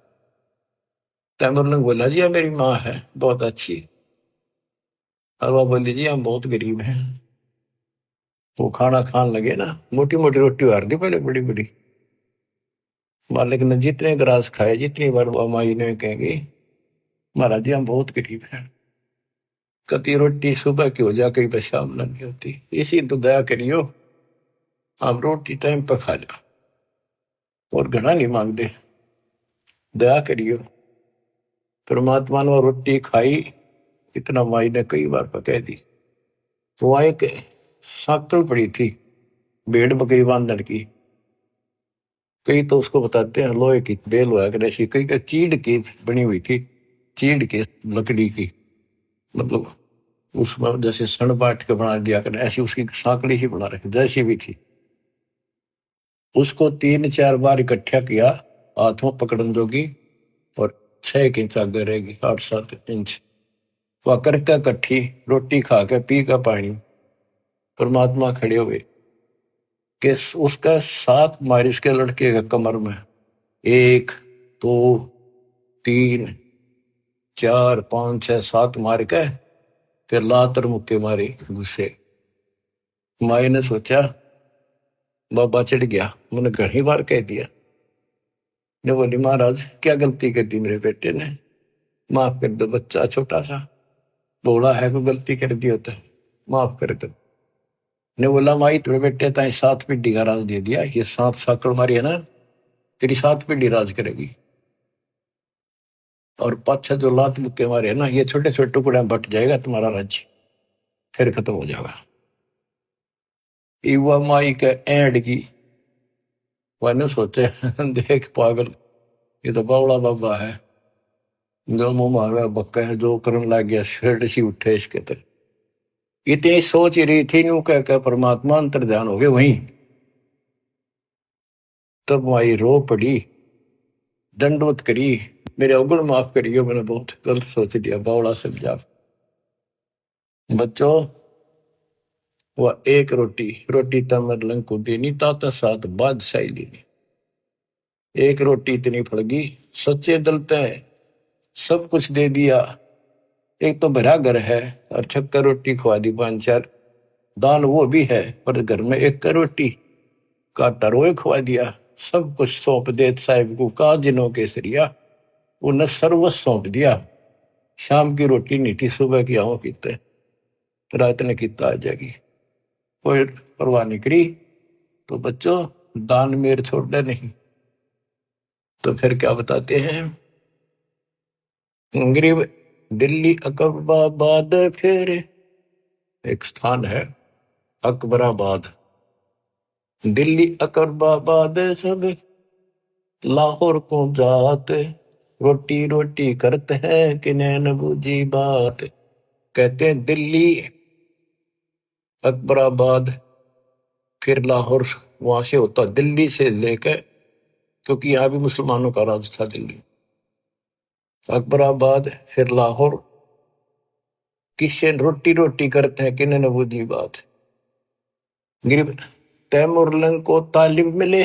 तैमूर ने बोला जी मेरी माँ है बहुत अच्छी, और वह बोली जी हम बहुत गरीब हैं। वो खाना खान लगे ना, मोटी मोटी रोटी हार दी पहले, बड़ी बड़ी। मालिक ने जितने ग्रास खाए, जितनी बार माई ने कहेंगे महाराज जी हम बहुत गरीब हैं, कति रोटी सुबह की हो जा, कई पर शाम नहीं होती, इसी तो दया करियो, आप रोटी टाइम पर खा जाओ, और घना नहीं मांगते, दया करियो। परमात्मा ने रोटी खाई, इतना माई ने कई बार पकह दी। वहां एक साकल पड़ी थी भेड़ बकरी बांधने की, कई तो उसको बताते हैं लोहे की बेल हुआ कर ऐसी, कई का चीड़ की बनी हुई थी, चीड़ की लकड़ी की, मतलब उसमें जैसे सन बांट के बना दिया कर, ऐसी उसकी साकड़ी ही बना रखी जैसी भी थी। उसको 3-4 बार इकट्ठा किया, हाथों पकड़न जोगी, और 6 इंच आगे रहेगी, 8-7 इंच, वह करके इकट्ठी रोटी खा के पी का पानी, परमात्मा खड़े हुए कि उसका 7 मार इसके लड़के के कमर में, 1 2 3 4 5 6 7 मार के फिर लातर मुक्के मारे गुस्से। माई ने सोचा बाबा चिढ़ गया, मैंने घनी बार कह दिया, ने बोली महाराज क्या गलती कर दी मेरे बेटे ने, माफ कर दो, बच्चा छोटा सा बोला है, कोई गलती कर दी होता है, माफ कर दो। ने बोला माई तेरे बेटे ताई 7 पीढ़ी का राज दे दिया, ये 7 साकड़ मारी है ना, तेरी 7 पीढ़ी राज करेगी। और पाछा जो लात मुक्के मारे है ना, ये छोटे छोटे टुकड़े बट जाएगा तुम्हारा राज्य, फिर खत्म हो जाएगा। युवा माई के एंड की मैंने सोचे देख पागल, ये तो बावड़ा बाबा है, जो मुंह मांगा बक्का है, जो करने लग गया शेड सी उठे इसके तक। इतनी सोच ही रही थी, यूं कह परमात्मा अंतर ध्यान हो गए वहीं। तब माई रो पड़ी, दंडवत करी, मेरे अवगुण माफ करियो, मैंने बहुत गलत सोच लिया, बावड़ा समझा। बच्चों, वह एक रोटी रोटी तमर लंग को देनी, ताता साथ बादशाही लेनी। एक रोटी इतनी फड़गी, सच्चे दलते सब कुछ दे दिया। एक तो भरा घर है और छक्कर रोटी खुआ दी 5-4, दाल वो भी है, पर घर में एक रोटी काटा रोए खुआ दिया। सब कुछ सौंप दे साहिब को, काजिनो केसरिया उन्हें सर्वस्व सौंप दिया। शाम की रोटी नहीं थी, सुबह की आओ कीते, रात ने किता आ जाएगी, कोई परवाह नहीं करी। तो बच्चों, दान मेर छोड़ना नहीं। तो फिर क्या बताते हैं, गरीब दिल्ली अकबराबाद, फिर एक स्थान है अकबराबाद, दिल्ली अकबराबाद सब लाहौर को जात, रोटी रोटी करते हैं कि नैन बूझी बात। कहते हैं दिल्ली अकबराबाद फिर लाहौर, वहां से होता दिल्ली से लेकर, क्योंकि यहाँ भी मुसलमानों का राज था दिल्ली, अकबराबाद फिर लाहौर, किससे रोटी रोटी करते हैं कि नैन बूझी बात। गरीब तैमुरलंग को तालिब मिले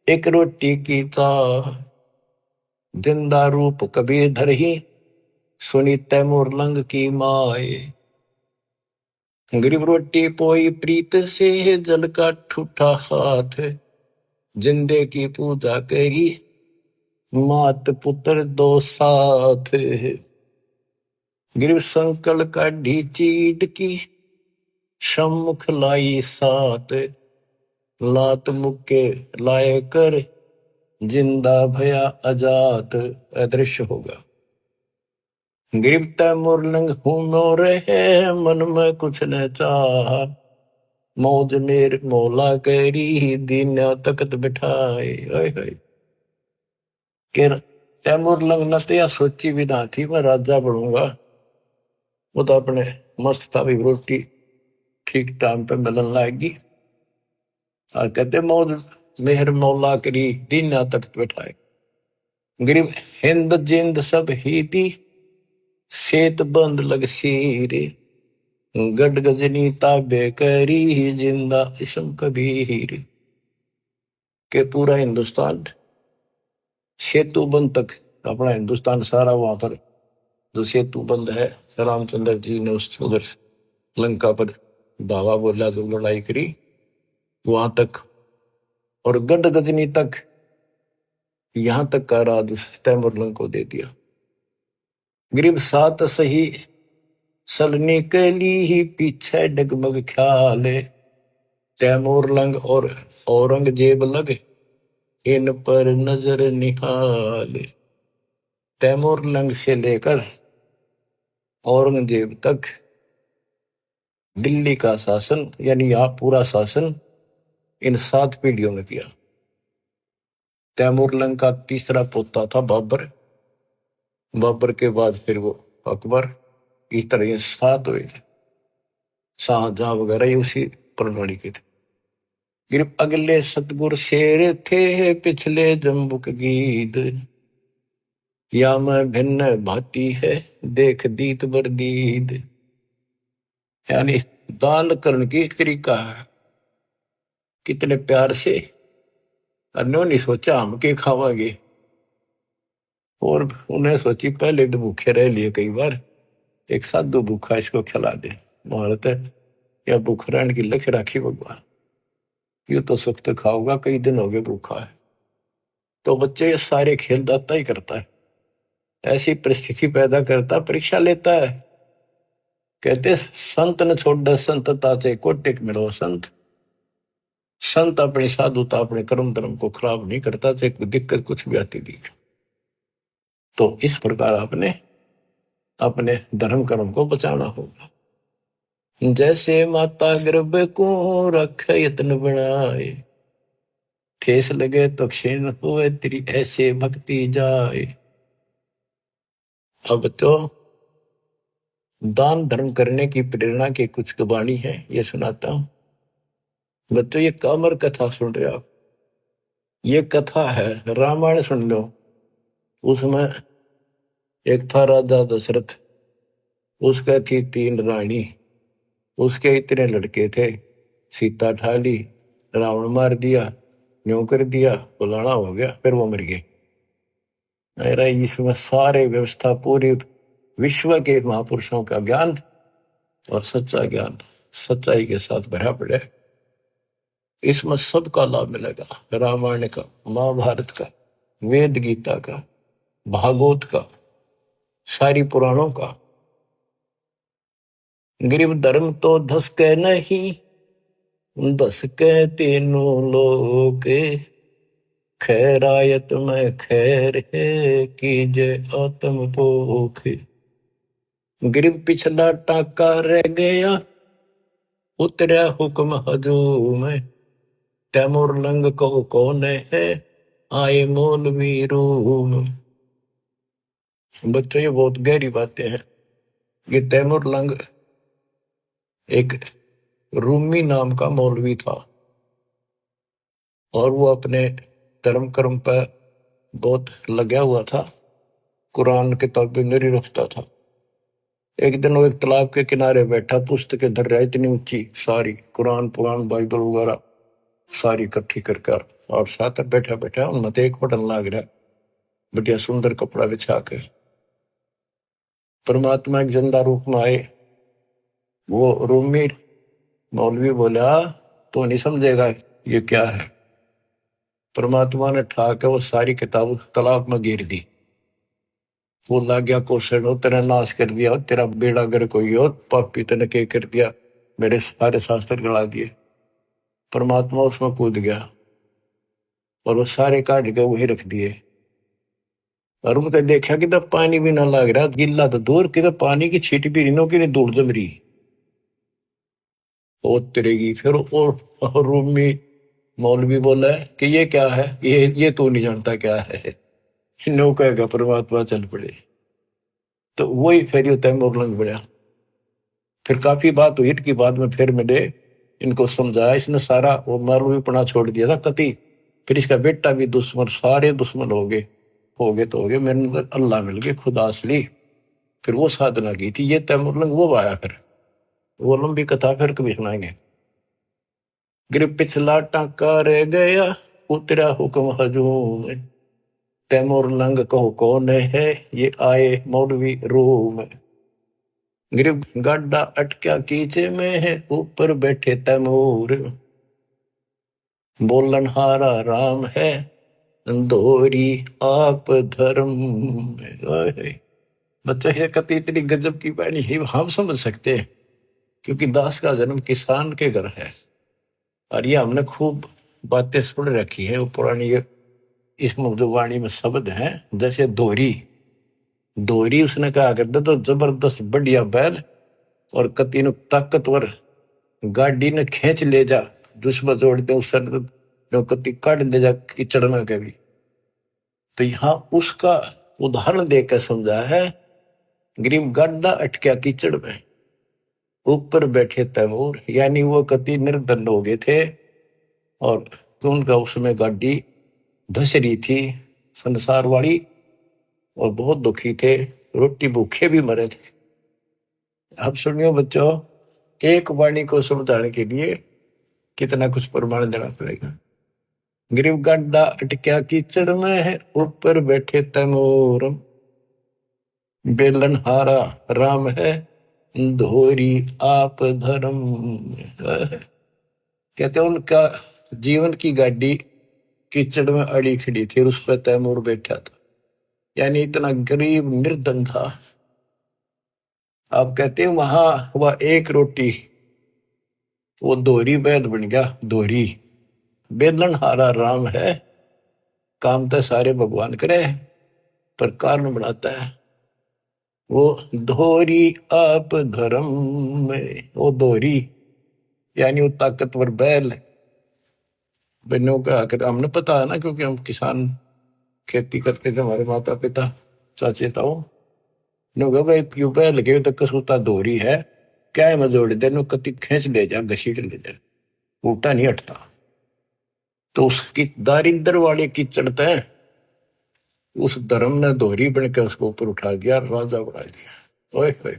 एक रोटी की चाह, जिंदा रूप कबीर धर ही सुनी तैमुरलंग की माए। गरीब रोटी पोई प्रीत से जल का ठूठा हाथ, जिंदे की पूजा करी मात पुत्र दो साथ। गरीब संकल का ढीचीड की सम्मुख लाई सात, लात मुक्के लाए कर जिंदा भया अजात, अदृश्य होगा। गिरफ्ता मुरलंग हूं रहे मन में कुछ न चाह, मौज मेर मौला करी दीना तकत बिठाए। तैमुरलंग न तो या सोची भी ना थी मैं राजा बनूंगा, वो तो अपने मस्त था भी, रोटी ठीक टाइम पे मिलन लाएगी। और कहते मौज मेहर मौला करी दीना तकत बिठाए। गरीब हिंद जिंद सब ही दी सेत बंद लग सीरे, गड गजनी ताबे करी जिंदा इसम कबीर। के पूरा हिंदुस्तान सेतु बंद तक, अपना हिंदुस्तान सारा वहां पर जो सेतु बंद है, रामचंद्र जी ने उस उधर लंका पर धावा बोला, जो लड़ाई करी वहां तक, और गड गजनी तक, यहां तक का राज तैमुरलंग को दे दिया। गरीब सात सही सलनी के लिए पीछे डगमग ख्याल, तैमुरलंग और औरंगजेब लग इन पर नजर निहाल। तैमुरलंग से लेकर औरंगजेब तक दिल्ली का शासन, यानी यहां पूरा शासन इन 7 पीढ़ियों में किया। तैमुरलंग का तीसरा पोता था बाबर, बाबर के बाद फिर वो अकबर, इस तरह ये 7 हुए थे। शाहजहां वगैरह ये उसी प्रणाली के थे। गिर अगले सतगुर शेर थे पिछले जम्बुक गीत, या मैं भिन्न भाती है देख दीत बरदीद। यानी दान करने की एक तरीका है, कितने प्यार से, नहीं सोचा हम के खावांगे, और उन्हें सोची पहले तो भूखे रह लिए कई बार, एक साधु भूखा इसको खिला दे, भारत है या भूख रहने की लख राखी भगवान, ये तो सुख तो खाऊंगा, कई दिन हो गए भूखा है। तो बच्चे ये सारे खेल दाता ही करता है, ऐसी परिस्थिति पैदा करता, परीक्षा लेता है। कहते संत न छोड़ संतता से कोटिक मिलो संत, संत अपनी साधुता अपने कर्म धर्म को खराब नहीं करता, चाहे कोई दिक्कत कुछ भी आती दिख। तो इस प्रकार आपने अपने धर्म कर्म को बचाना होगा। जैसे माता गर्भ को रख यत्न बनाए, ठेस लगे तो क्षीण हुए तेरी ऐसे भक्ति जाए। अब तो दान धर्म करने की प्रेरणा की कुछ वाणी है, ये सुनाता हूं। बच्चों ये कामर कथा सुन रहे हो आप, ये कथा है रामायण सुन लो। उसमें एक था राजा दशरथ, उसका थी 3 रानी, उसके इतने लड़के थे, सीता ठाली, रावण मार दिया, न्यों कर दिया, फलाना हो गया, फिर वो मर गए। मेरा इसमें सारे व्यवस्था पूरी विश्व के महापुरुषों का ज्ञान और सच्चा ज्ञान सच्चाई के साथ भरा पड़े। इसमें सबका लाभ मिलेगा, रामायण का, महाभारत का, वेद गीता का, भागवत का, सारी पुराणों का। गरीब धर्म तो धस के नहीं, दस के तीनों लोग, खैरायत में खैर है कीजे आत्म पोख। गरीब पिछला टाका रह गया, उतरा हुक्म हजूम, तैमूर लंग को कौन है, आए मौलवी रूम। बच्चों ये बहुत गहरी बातें हैं। ये तैमूर लंग एक रूमी नाम का मौलवी था और वो अपने धर्म कर्म पर बहुत लगा हुआ था, कुरान किताबें नहीं रखता था। एक दिन वो एक तालाब के किनारे बैठा, पुस्तकें धर रहा, इतनी ऊंची सारी, कुरान पुराण बाइबल वगैरह सारी इकट्ठी कर और साथ बैठा बैठा उनमें एक बटन लाग रहा, बढ़िया सुंदर कपड़ा बिछा के। परमात्मा एक जिंदा रूप में आए। वो रूमी मौलवी बोला, तो नहीं समझेगा ये क्या है। परमात्मा ने ठाकर वो सारी किताब तालाब में गिर दी। वो ला गया क्वेश्चन, हो तेरा नाश कर दिया, हो तेरा बेड़ा गर कोई हो, पापी तने के कर दिया, मेरे सारे शास्त्र गला दिए। परमात्मा उसमें कूद गया और वो सारे काट के वही रख दिए। और उनका देखा कि तब पानी भी ना लग रहा, गिल्ला तो दूर कि पानी की छीट भी रिनो की दूर जम रही वो तिरेगी। फिर और रूम में मौलवी बोला है कि ये क्या है, ये तो नहीं जानता क्या है। नो कहेगा परमात्मा चल पड़े। तो वही फिर ये तैमूर लंग बना। फिर काफी बात हुई कि बाद में फिर मैंने इनको समझाया, इसने सारा वो मौलवी पना छोड़ दिया था कति। फिर इसका बेटा भी दुश्मन, सारे दुश्मन हो गए तो हो गए, मेरे अंदर अल्लाह मिल गए, खुदा असली। फिर वो साधना की थी, ये तैमूर लंग वो आया। फिर वो लंबी कथा फिर कभी सुनाएंगे। गिर पिछला टाका रह गया, उतरा हुक्म हजूम, तैमूर लंग कहो कौन है, ये आए मौलवी रूम। गिर गाडा अटक्या कीचे में है, ऊपर बैठे तैमूर, बोलन हारा राम है, दोहरी आप धर्म। बच्चों ये कति इतनी गजब की बाणी ही हम समझ सकते हैं, क्योंकि दास का जन्म किसान के घर है। और ये हमने खूब बातें सुन रखी है, वो पुरानी इस मुग्धवाणी में शब्द हैं, जैसे दोहरी। दोहरी उसने कहा करता तो जबरदस्त बढ़िया बैल और कति न ताकतवर गाड़ी ने खींच ले जा, दुश्मन जोड़ दे उस कति काट दे जा कीचड़ में कभी। तो यहाँ उसका उदाहरण देकर समझा है। गरीब गाड्डा अटक्या कीचड़ में, ऊपर बैठे तैमूर, यानी वो कति निर्धन हो गए थे और उनका उसमें गाड़ी धस रही थी संसार वाली, और बहुत दुखी थे, रोटी भूखे भी मरे थे। अब सुनियो बच्चों, एक वाणी को समझाने के लिए कितना कुछ प्रमाण देना पड़ेगा। गरीब गाड्डा अटक्या कीचड़ में है, ऊपर बैठे तैमूर, बेलन हारा राम है, धोरी आप धर्म। कहते उनका जीवन की गाड़ी कीचड़ में अड़ी खड़ी थी और उस पर तैमूर बैठा था, यानी इतना गरीब निर्धन था। आप कहते हैं वहां वह एक रोटी, वो दोहरी बैल बन गया। दोहरी बेलन हारा राम है, काम तो सारे भगवान करे, पर कारण बनाता है वो धोरी आप धर्म में। वो धोरी यानी वो ताकतवर बैल। बहनों का आकर हमने पता है ना, क्योंकि हम किसान खेती करते थे, हमारे माता पिता चाचे ताऊ नो भाई क्यों बैल गए तो कसूता धोरी है क्या है, मजोड़ दे नो कति खींच ले जा, घसीट ले जा, उल्टा नहीं हटता। तो उसकी दारिद्र वाले की चढ़ता है, उस धर्म ने दोहरी बन के उसको ऊपर उठा दिया, राजा बना दिया। ओए होए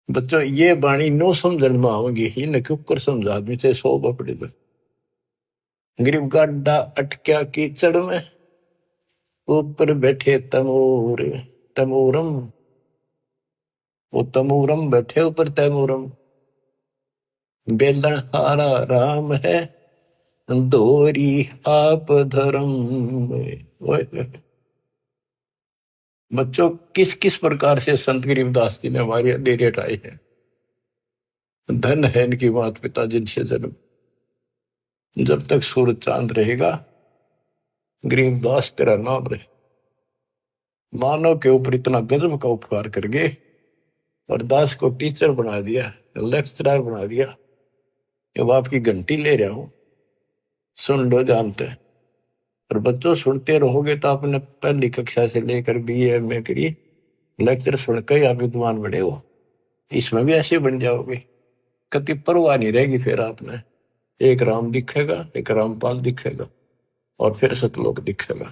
बच्चों, ये बाणी नो समझन में आओगी, इन्हें क्यों कर समझा आदमी से 100 बपड़े में। गरीब गाड्डा अटक्या कीचड़ में, ऊपर बैठे तमोर तमोरम। वो तमोरम बैठे ऊपर तैमोरम, बेलन हारा राम है, दोरी आप धर्म में। ओए होए बच्चों, किस किस प्रकार से संत गरीबदास जी ने हमारी अंधेरे हटाई है। धन है इनकी माता पिता जिनसे जन्म, जब तक सूरज चांद रहेगा गरीबदास तेरा नाम रहे। मानव के ऊपर इतना गजब का उपकार कर गए और दास को टीचर बना दिया, लेक्चरर बना दिया। जब आपकी घंटी ले रहा हूं, सुन लो, जानते हैं। और बच्चों सुनते रहोगे तो आपने पहली कक्षा से लेकर BA MA करी, लेक्चर सुनकर ही आप विद्वान बने हो। इसमें भी ऐसे बन जाओगे, कति परवाह नहीं रहेगी। फिर आपने एक राम दिखेगा, एक रामपाल दिखेगा और फिर सतलोक दिखेगा,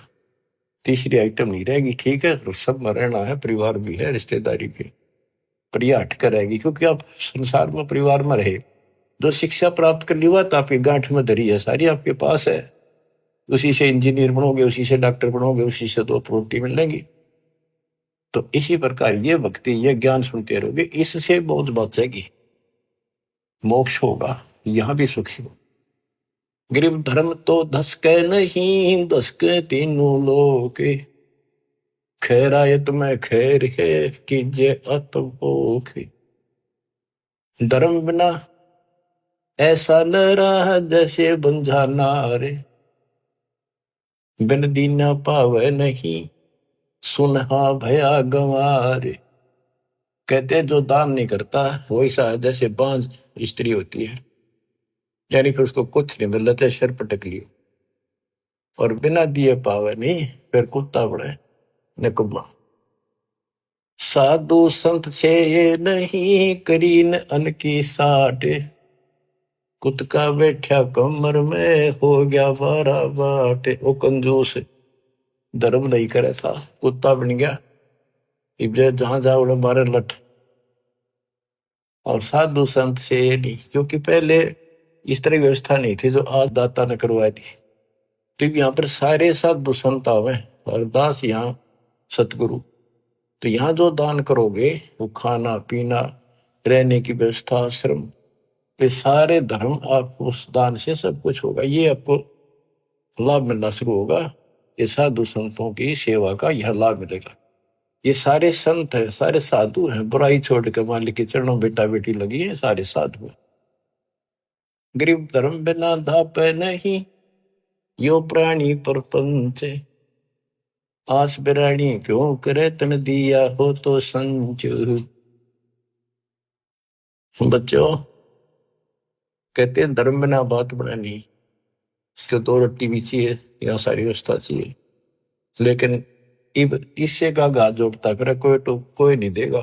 तीसरी आइटम नहीं रहेगी। ठीक है, तो सब में रहना है, परिवार भी है, रिश्तेदारी भी, पर यह हट कर रहेगी, क्योंकि आप संसार में परिवार में रहे। जो शिक्षा प्राप्त कर ली बात आपकी गांठ में धरी है, सारी आपके पास है। उसी से इंजीनियर बनोगे, उसी से डॉक्टर बनोगे, उसी से 2 रोटी मिलेंगी। तो इसी प्रकार ये भक्ति, ये ज्ञान सुनते रहोगे, इससे बहुत बचेगी, मोक्ष होगा, यहां भी सुखी हो। गरीब धर्म तो धसके नहीं, धसके तीनों लोग, खैरायत में खैर है, कीजे अतभोग। धर्म बिना ऐसा न रहा जैसे बंझा नारे, बिन दीना पावे नहीं, सुनहा भया गंवारे। कहते जो दान नहीं करता वो ऐसा है जैसे बांझ स्त्री होती है, यानी फिर उसको कुछ नहीं मिल रहा, सिर पटक लियो। और बिना दिए पावे नहीं, फिर कुत्ता बड़े निकुम्मा। साधु संत से ये नहीं, करीन अन की साठ, कुत्ता बैठा कमर में, हो गया 12 बाट। वो कंजूस धर्म नहीं करे था, कुत्ता बन गया, इब्जे जहां जाओ मारे लठ। और साधु संत से ये नहीं, क्योंकि पहले इस तरह की व्यवस्था नहीं थी जो आज दाता ने करवाई थी। तो यहाँ पर सारे साधु संत आवे और दास यहाँ सतगुरु। तो यहाँ जो दान करोगे वो खाना पीना, रहने की व्यवस्था, आश्रम, ये सारे धर्म आपको उस दान से सब कुछ होगा। ये आपको लाभ मिलना शुरू होगा, ये साधु संतों की सेवा का यह लाभ मिलेगा। ये सारे संत है, सारे साधु हैं, बुराई छोड़ के मालिक के चरणों बेटा बेटी लगी है, सारे साधु। गरीब धर्म बिना धाप नहीं, यो प्राणी परपंच, आस बिरानी क्यों करे, तन दिया हो तो संच। बच्चों कहते हैं धर्म बिना बात बनानी, इसको 2 रोटी भी चाहिए, यहाँ सारी व्यवस्था चाहिए, लेकिन इब इससे का घा जोड़ता फिर कोई तो कोई नहीं देगा,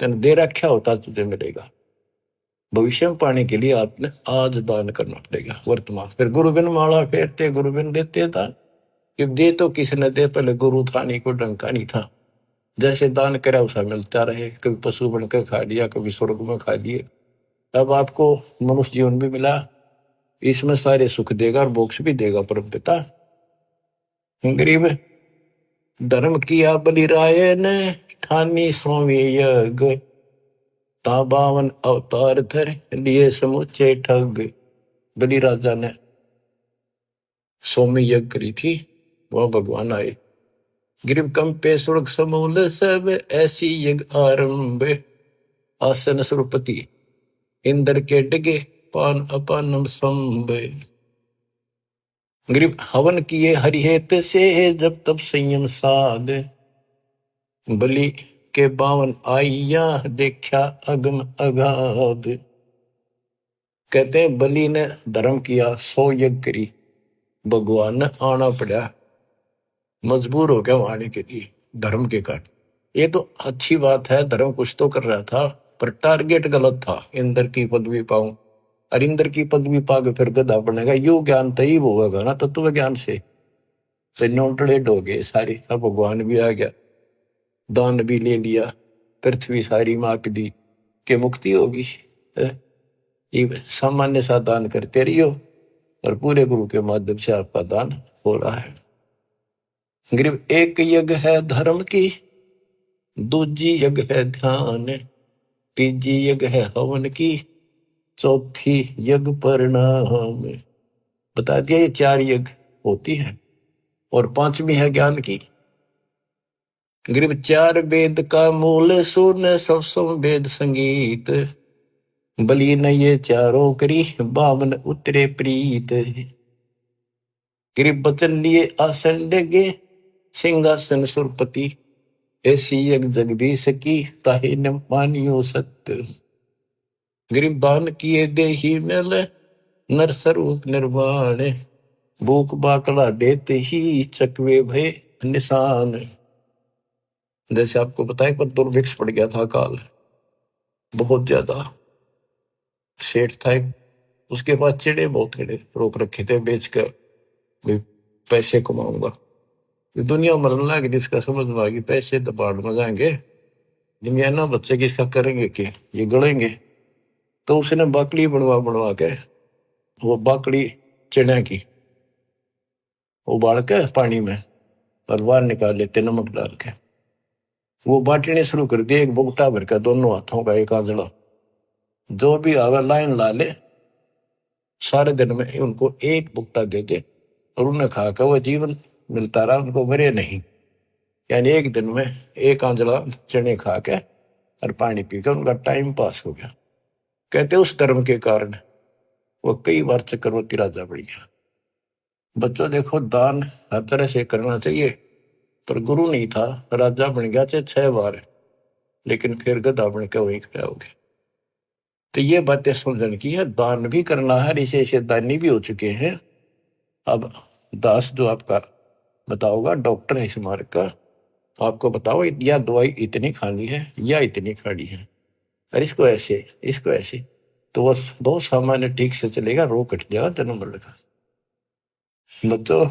तेन दे रखा होता तुझे मिलेगा। भविष्य में पाने के लिए आपने आज दान करना पड़ेगा वर्तमान। फिर गुरु बिन माला फेरते, गुरु बिन देते दान। कि दे तो किसने दे, पहले गुरु था नहीं, कोई डंका नहीं था, जैसे दान करा उसे मिलता रहे। कभी पशु बनकर खा लिया, कभी स्वर्ग में खा लिए, अब आपको मनुष्य जीवन भी मिला, इसमें सारे सुख देगा और मोक्ष भी देगा परम पिता। गरीब धर्म किया बलिराय ने, ठानी स्वामी यज्ञ, ता 52 अवतार धर लिए समुचे ठग। बलि राजा ने सोमी यज्ञ करी थी, वह भगवान आए। गिरिव कंपे स्वर्ग समूल सब, ऐसी यज्ञ आरंभ, आसन सुरपति इंद्र के डगे, पान अपानम संभ। गरीब हवन किए हरिहेत से जब तब संयम साध, बलि के बावन आइया देखा अगम अगाध। कहते हैं बलि ने धर्म किया 100 यज्ञ करी, भगवान ने आना पड़ा, मजबूर हो गया आने के लिए धर्म के कारण। ये तो अच्छी बात है, धर्म कुछ तो कर रहा था, पर टारगेट गलत था। इंद्र की पदवी पाऊं, और इंद्र की पदवी पाके फिर गधा बनेगा, यू ज्ञान तय होगा ना तत्व ज्ञान से। तो नोटड़ेड हो गए सारी, अब भगवान भी आ गया, दान भी ले लिया, पृथ्वी सारी माप दी कि मुक्ति होगी। ये सामान्य सा दान करते रहियो और पूरे गुरु के माध्यम से आपका दान हो रहा है। गरीब एक यज्ञ है धर्म की, दूजी यज्ञ है ध्यान, तीजी यज्ञ है हवन की, चौथी यज्ञ परिणाम। बता दिया ये 4 यज्ञ होती है, और 5वीं है ज्ञान की। गरीब 4 वेद का मूल सुन, सब वेद संगीत, बलि न ये चारों करी, बामन उतरे प्रीत। गरीब बचन लिए आसन डेगे, सिंहासन सुरपति, ऐसी यज्ञ जगदीश की, ताहि न मानियो सत्य। गरीब बान किए देही मेल, नर स्वरूप निर्वाण, भूख बाकड़ा देते ही चकवे भय निशान। जैसे आपको बताया पर दुर्भिक्ष पड़ गया था काल, बहुत ज्यादा। सेठ था एक, उसके पास चिड़े बहुत खड़े रोक रखे थे बेच कर, भाई पैसे कमाऊंगा। दुनिया मरने लगी, जिसका समझ में आ गई पैसे तो बाढ़ में जाएंगे, दुनिया ना बच्चे किसका करेंगे कि ये गड़ेंगे। तो उसने बाकड़ी बनवा बनवा के, वो बाकड़ी चिड़े की उबाल के पानी में और बाहर निकाल लेते नमक डाल के, वो बांटने शुरू कर दिए, एक बुगटा भर का दोनों हाथों का, एक आंजला, जो भी आवे लाइन ला ले, सारे दिन में उनको एक बुगटा दे दे, और उन्हें खाकर वो जीवन मिलता रहा, उनको मरे नहीं। यानी एक दिन में एक आंजला चने खा के और पानी पीकर उनका टाइम पास हो गया। कहते उस धर्म के कारण वो कई बार चक्रवर्ती राजा बन गया। बच्चों देखो, दान हर तरह से करना चाहिए, पर गुरु नहीं था, राजा बन गया चाहे 6 बार, लेकिन फिर गधा बन के वहीं खड़ा हो गया। तो ये बातें समझने की है, दान भी करना है, ऐसे दानी भी हो चुके हैं। अब दास जो आपका बताओगा, डॉक्टर है इस मार्ग का, तो आपको बताओ या दवाई इतनी खानी है या इतनी खानी है, और इसको ऐसे इसको ऐसे, तो वो बहुत सामान्य ठीक से चलेगा, रोग कट जाएगा जन्म मरण का। बच्चों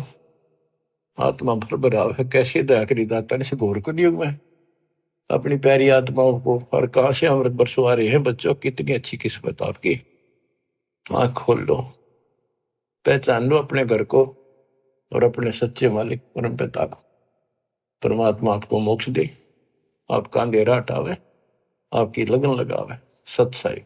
आत्मा भर भराव है, कैसे दया करी दाता ने, घोर को युग में अपनी प्यारी आत्माओं को, और कहां से अमृत बरसवा रहे हैं। बच्चों कितनी अच्छी किस्मत आपकी, आंख खोल लो, पहचान लो अपने घर को और अपने सच्चे मालिक परम पिता को। परमात्मा आपको मोक्ष दे, आपका अंधेरा हटावे, आपकी लगन लगावे। सत्साई।